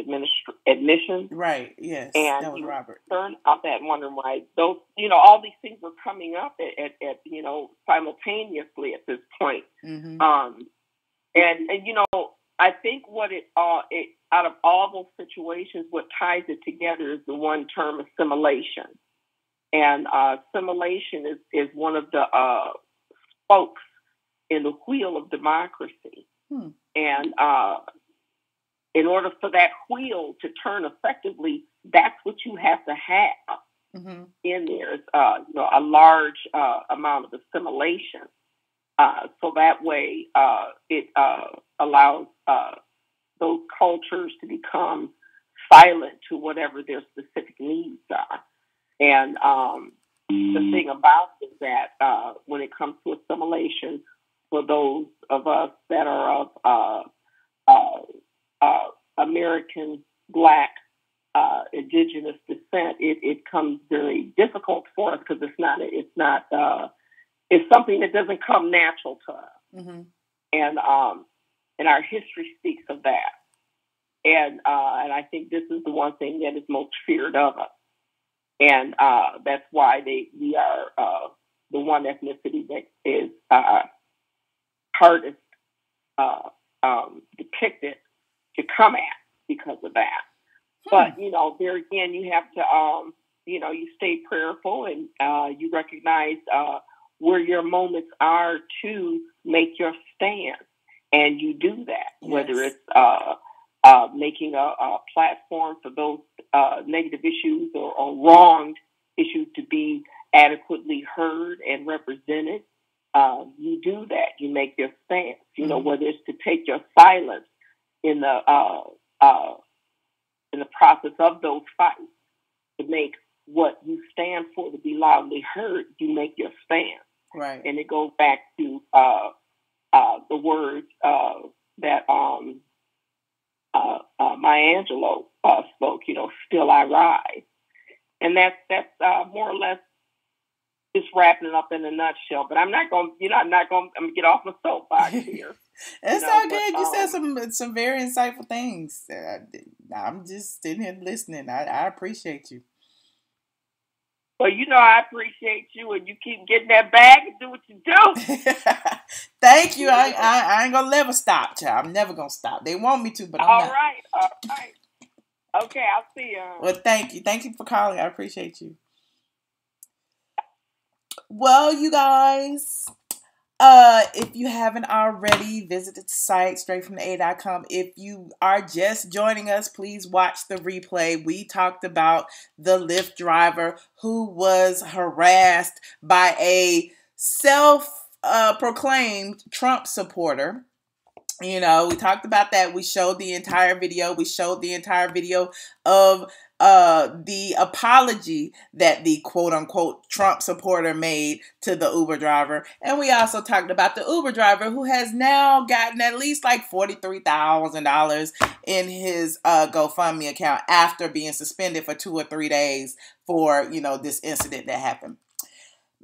admission? Right. Yes. And that was Robert. Concerned about that, wondering why those, all these things were coming up at simultaneously at this point. Mm-hmm. And I think what it out of all those situations, what ties it together is the one term, assimilation. And assimilation is one of the spokes in the wheel of democracy. And in order for that wheel to turn effectively, that's what you have to have, mm-hmm. in there. Is, a large amount of assimilation. So that way it allows those cultures to become silent to whatever their specific needs are. And the thing about it is that when it comes to assimilation, for those of us that are of American, Black, indigenous descent, it comes very difficult for us because it's something that doesn't come natural to us, mm-hmm. and our history speaks of that, and I think this is the one thing that is most feared of us, and that's why we are the one ethnicity that is hardest depicted to come at because of that. But, there again, you have to, you stay prayerful and you recognize where your moments are to make your stand. And you do that, yes. Whether it's making a platform for those negative issues or wronged issues to be adequately heard and represented. You do that. You make your stance. Mm-hmm. Whether it's to take your silence in the process of those fights to make what you stand for to be loudly heard. You make your stand, right? And it goes back to the words that Maya Angelou spoke. Still I rise, and that's more or less. Just wrapping it up in a nutshell, but I'm not going. I'm going to get off my soapbox here. It's all good. You said some very insightful things. I'm just sitting here listening. I appreciate you. Well, I appreciate you, and you keep getting that bag and do what you do. Thank you. I ain't gonna never stop, child. I'm never gonna stop. They want me to, but I'm not. All right. Okay, I'll see you. Well, thank you. Thank you for calling. I appreciate you. Well, you guys, if you haven't already visited the site, straightfromtheA.com. If you are just joining us, please watch the replay. We talked about the Lyft driver who was harassed by a self-proclaimed Trump supporter. We talked about that. We showed the entire video. We showed the entire video of the apology that the quote-unquote Trump supporter made to the Uber driver. And we also talked about the Uber driver who has now gotten at least like $43,000 in his GoFundMe account after being suspended for 2 or 3 days for, this incident that happened.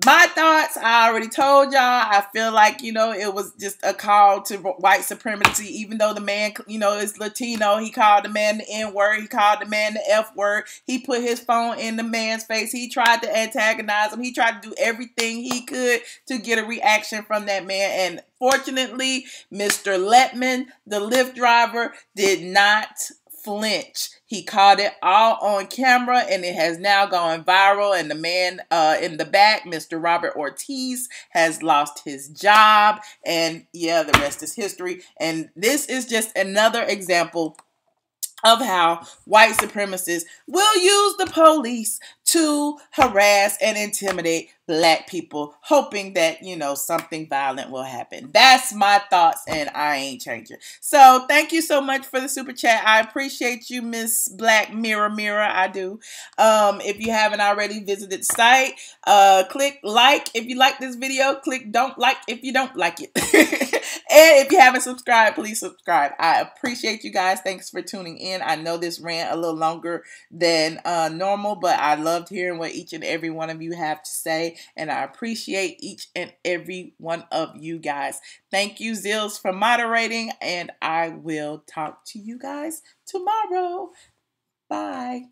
My thoughts, I already told y'all. I feel like, it was just a call to white supremacy, even though the man, is Latino. He called the man the N-word. He called the man the F-word. He put his phone in the man's face. He tried to antagonize him. He tried to do everything he could to get a reaction from that man. And fortunately, Mr. Lettman, the Lyft driver, did not flinch. He caught it all on camera, and it has now gone viral. And the man in the back, Mr. Robert Ortiz, has lost his job. And yeah, the rest is history. And this is just another example of how white supremacists will use the police to harass and intimidate Black people, hoping that, something violent will happen. That's my thoughts, and I ain't changing. So thank you so much for the super chat. I appreciate you, Miss Black Mirror. I do. If you haven't already visited the site, click like if you like this video. Click don't like if you don't like it. And if you haven't subscribed, please subscribe. I appreciate you guys. Thanks for tuning in. I know this ran a little longer than normal, but I loved hearing what each and every one of you have to say. And I appreciate each and every one of you guys. Thank you, Zills, for moderating. And I will talk to you guys tomorrow. Bye.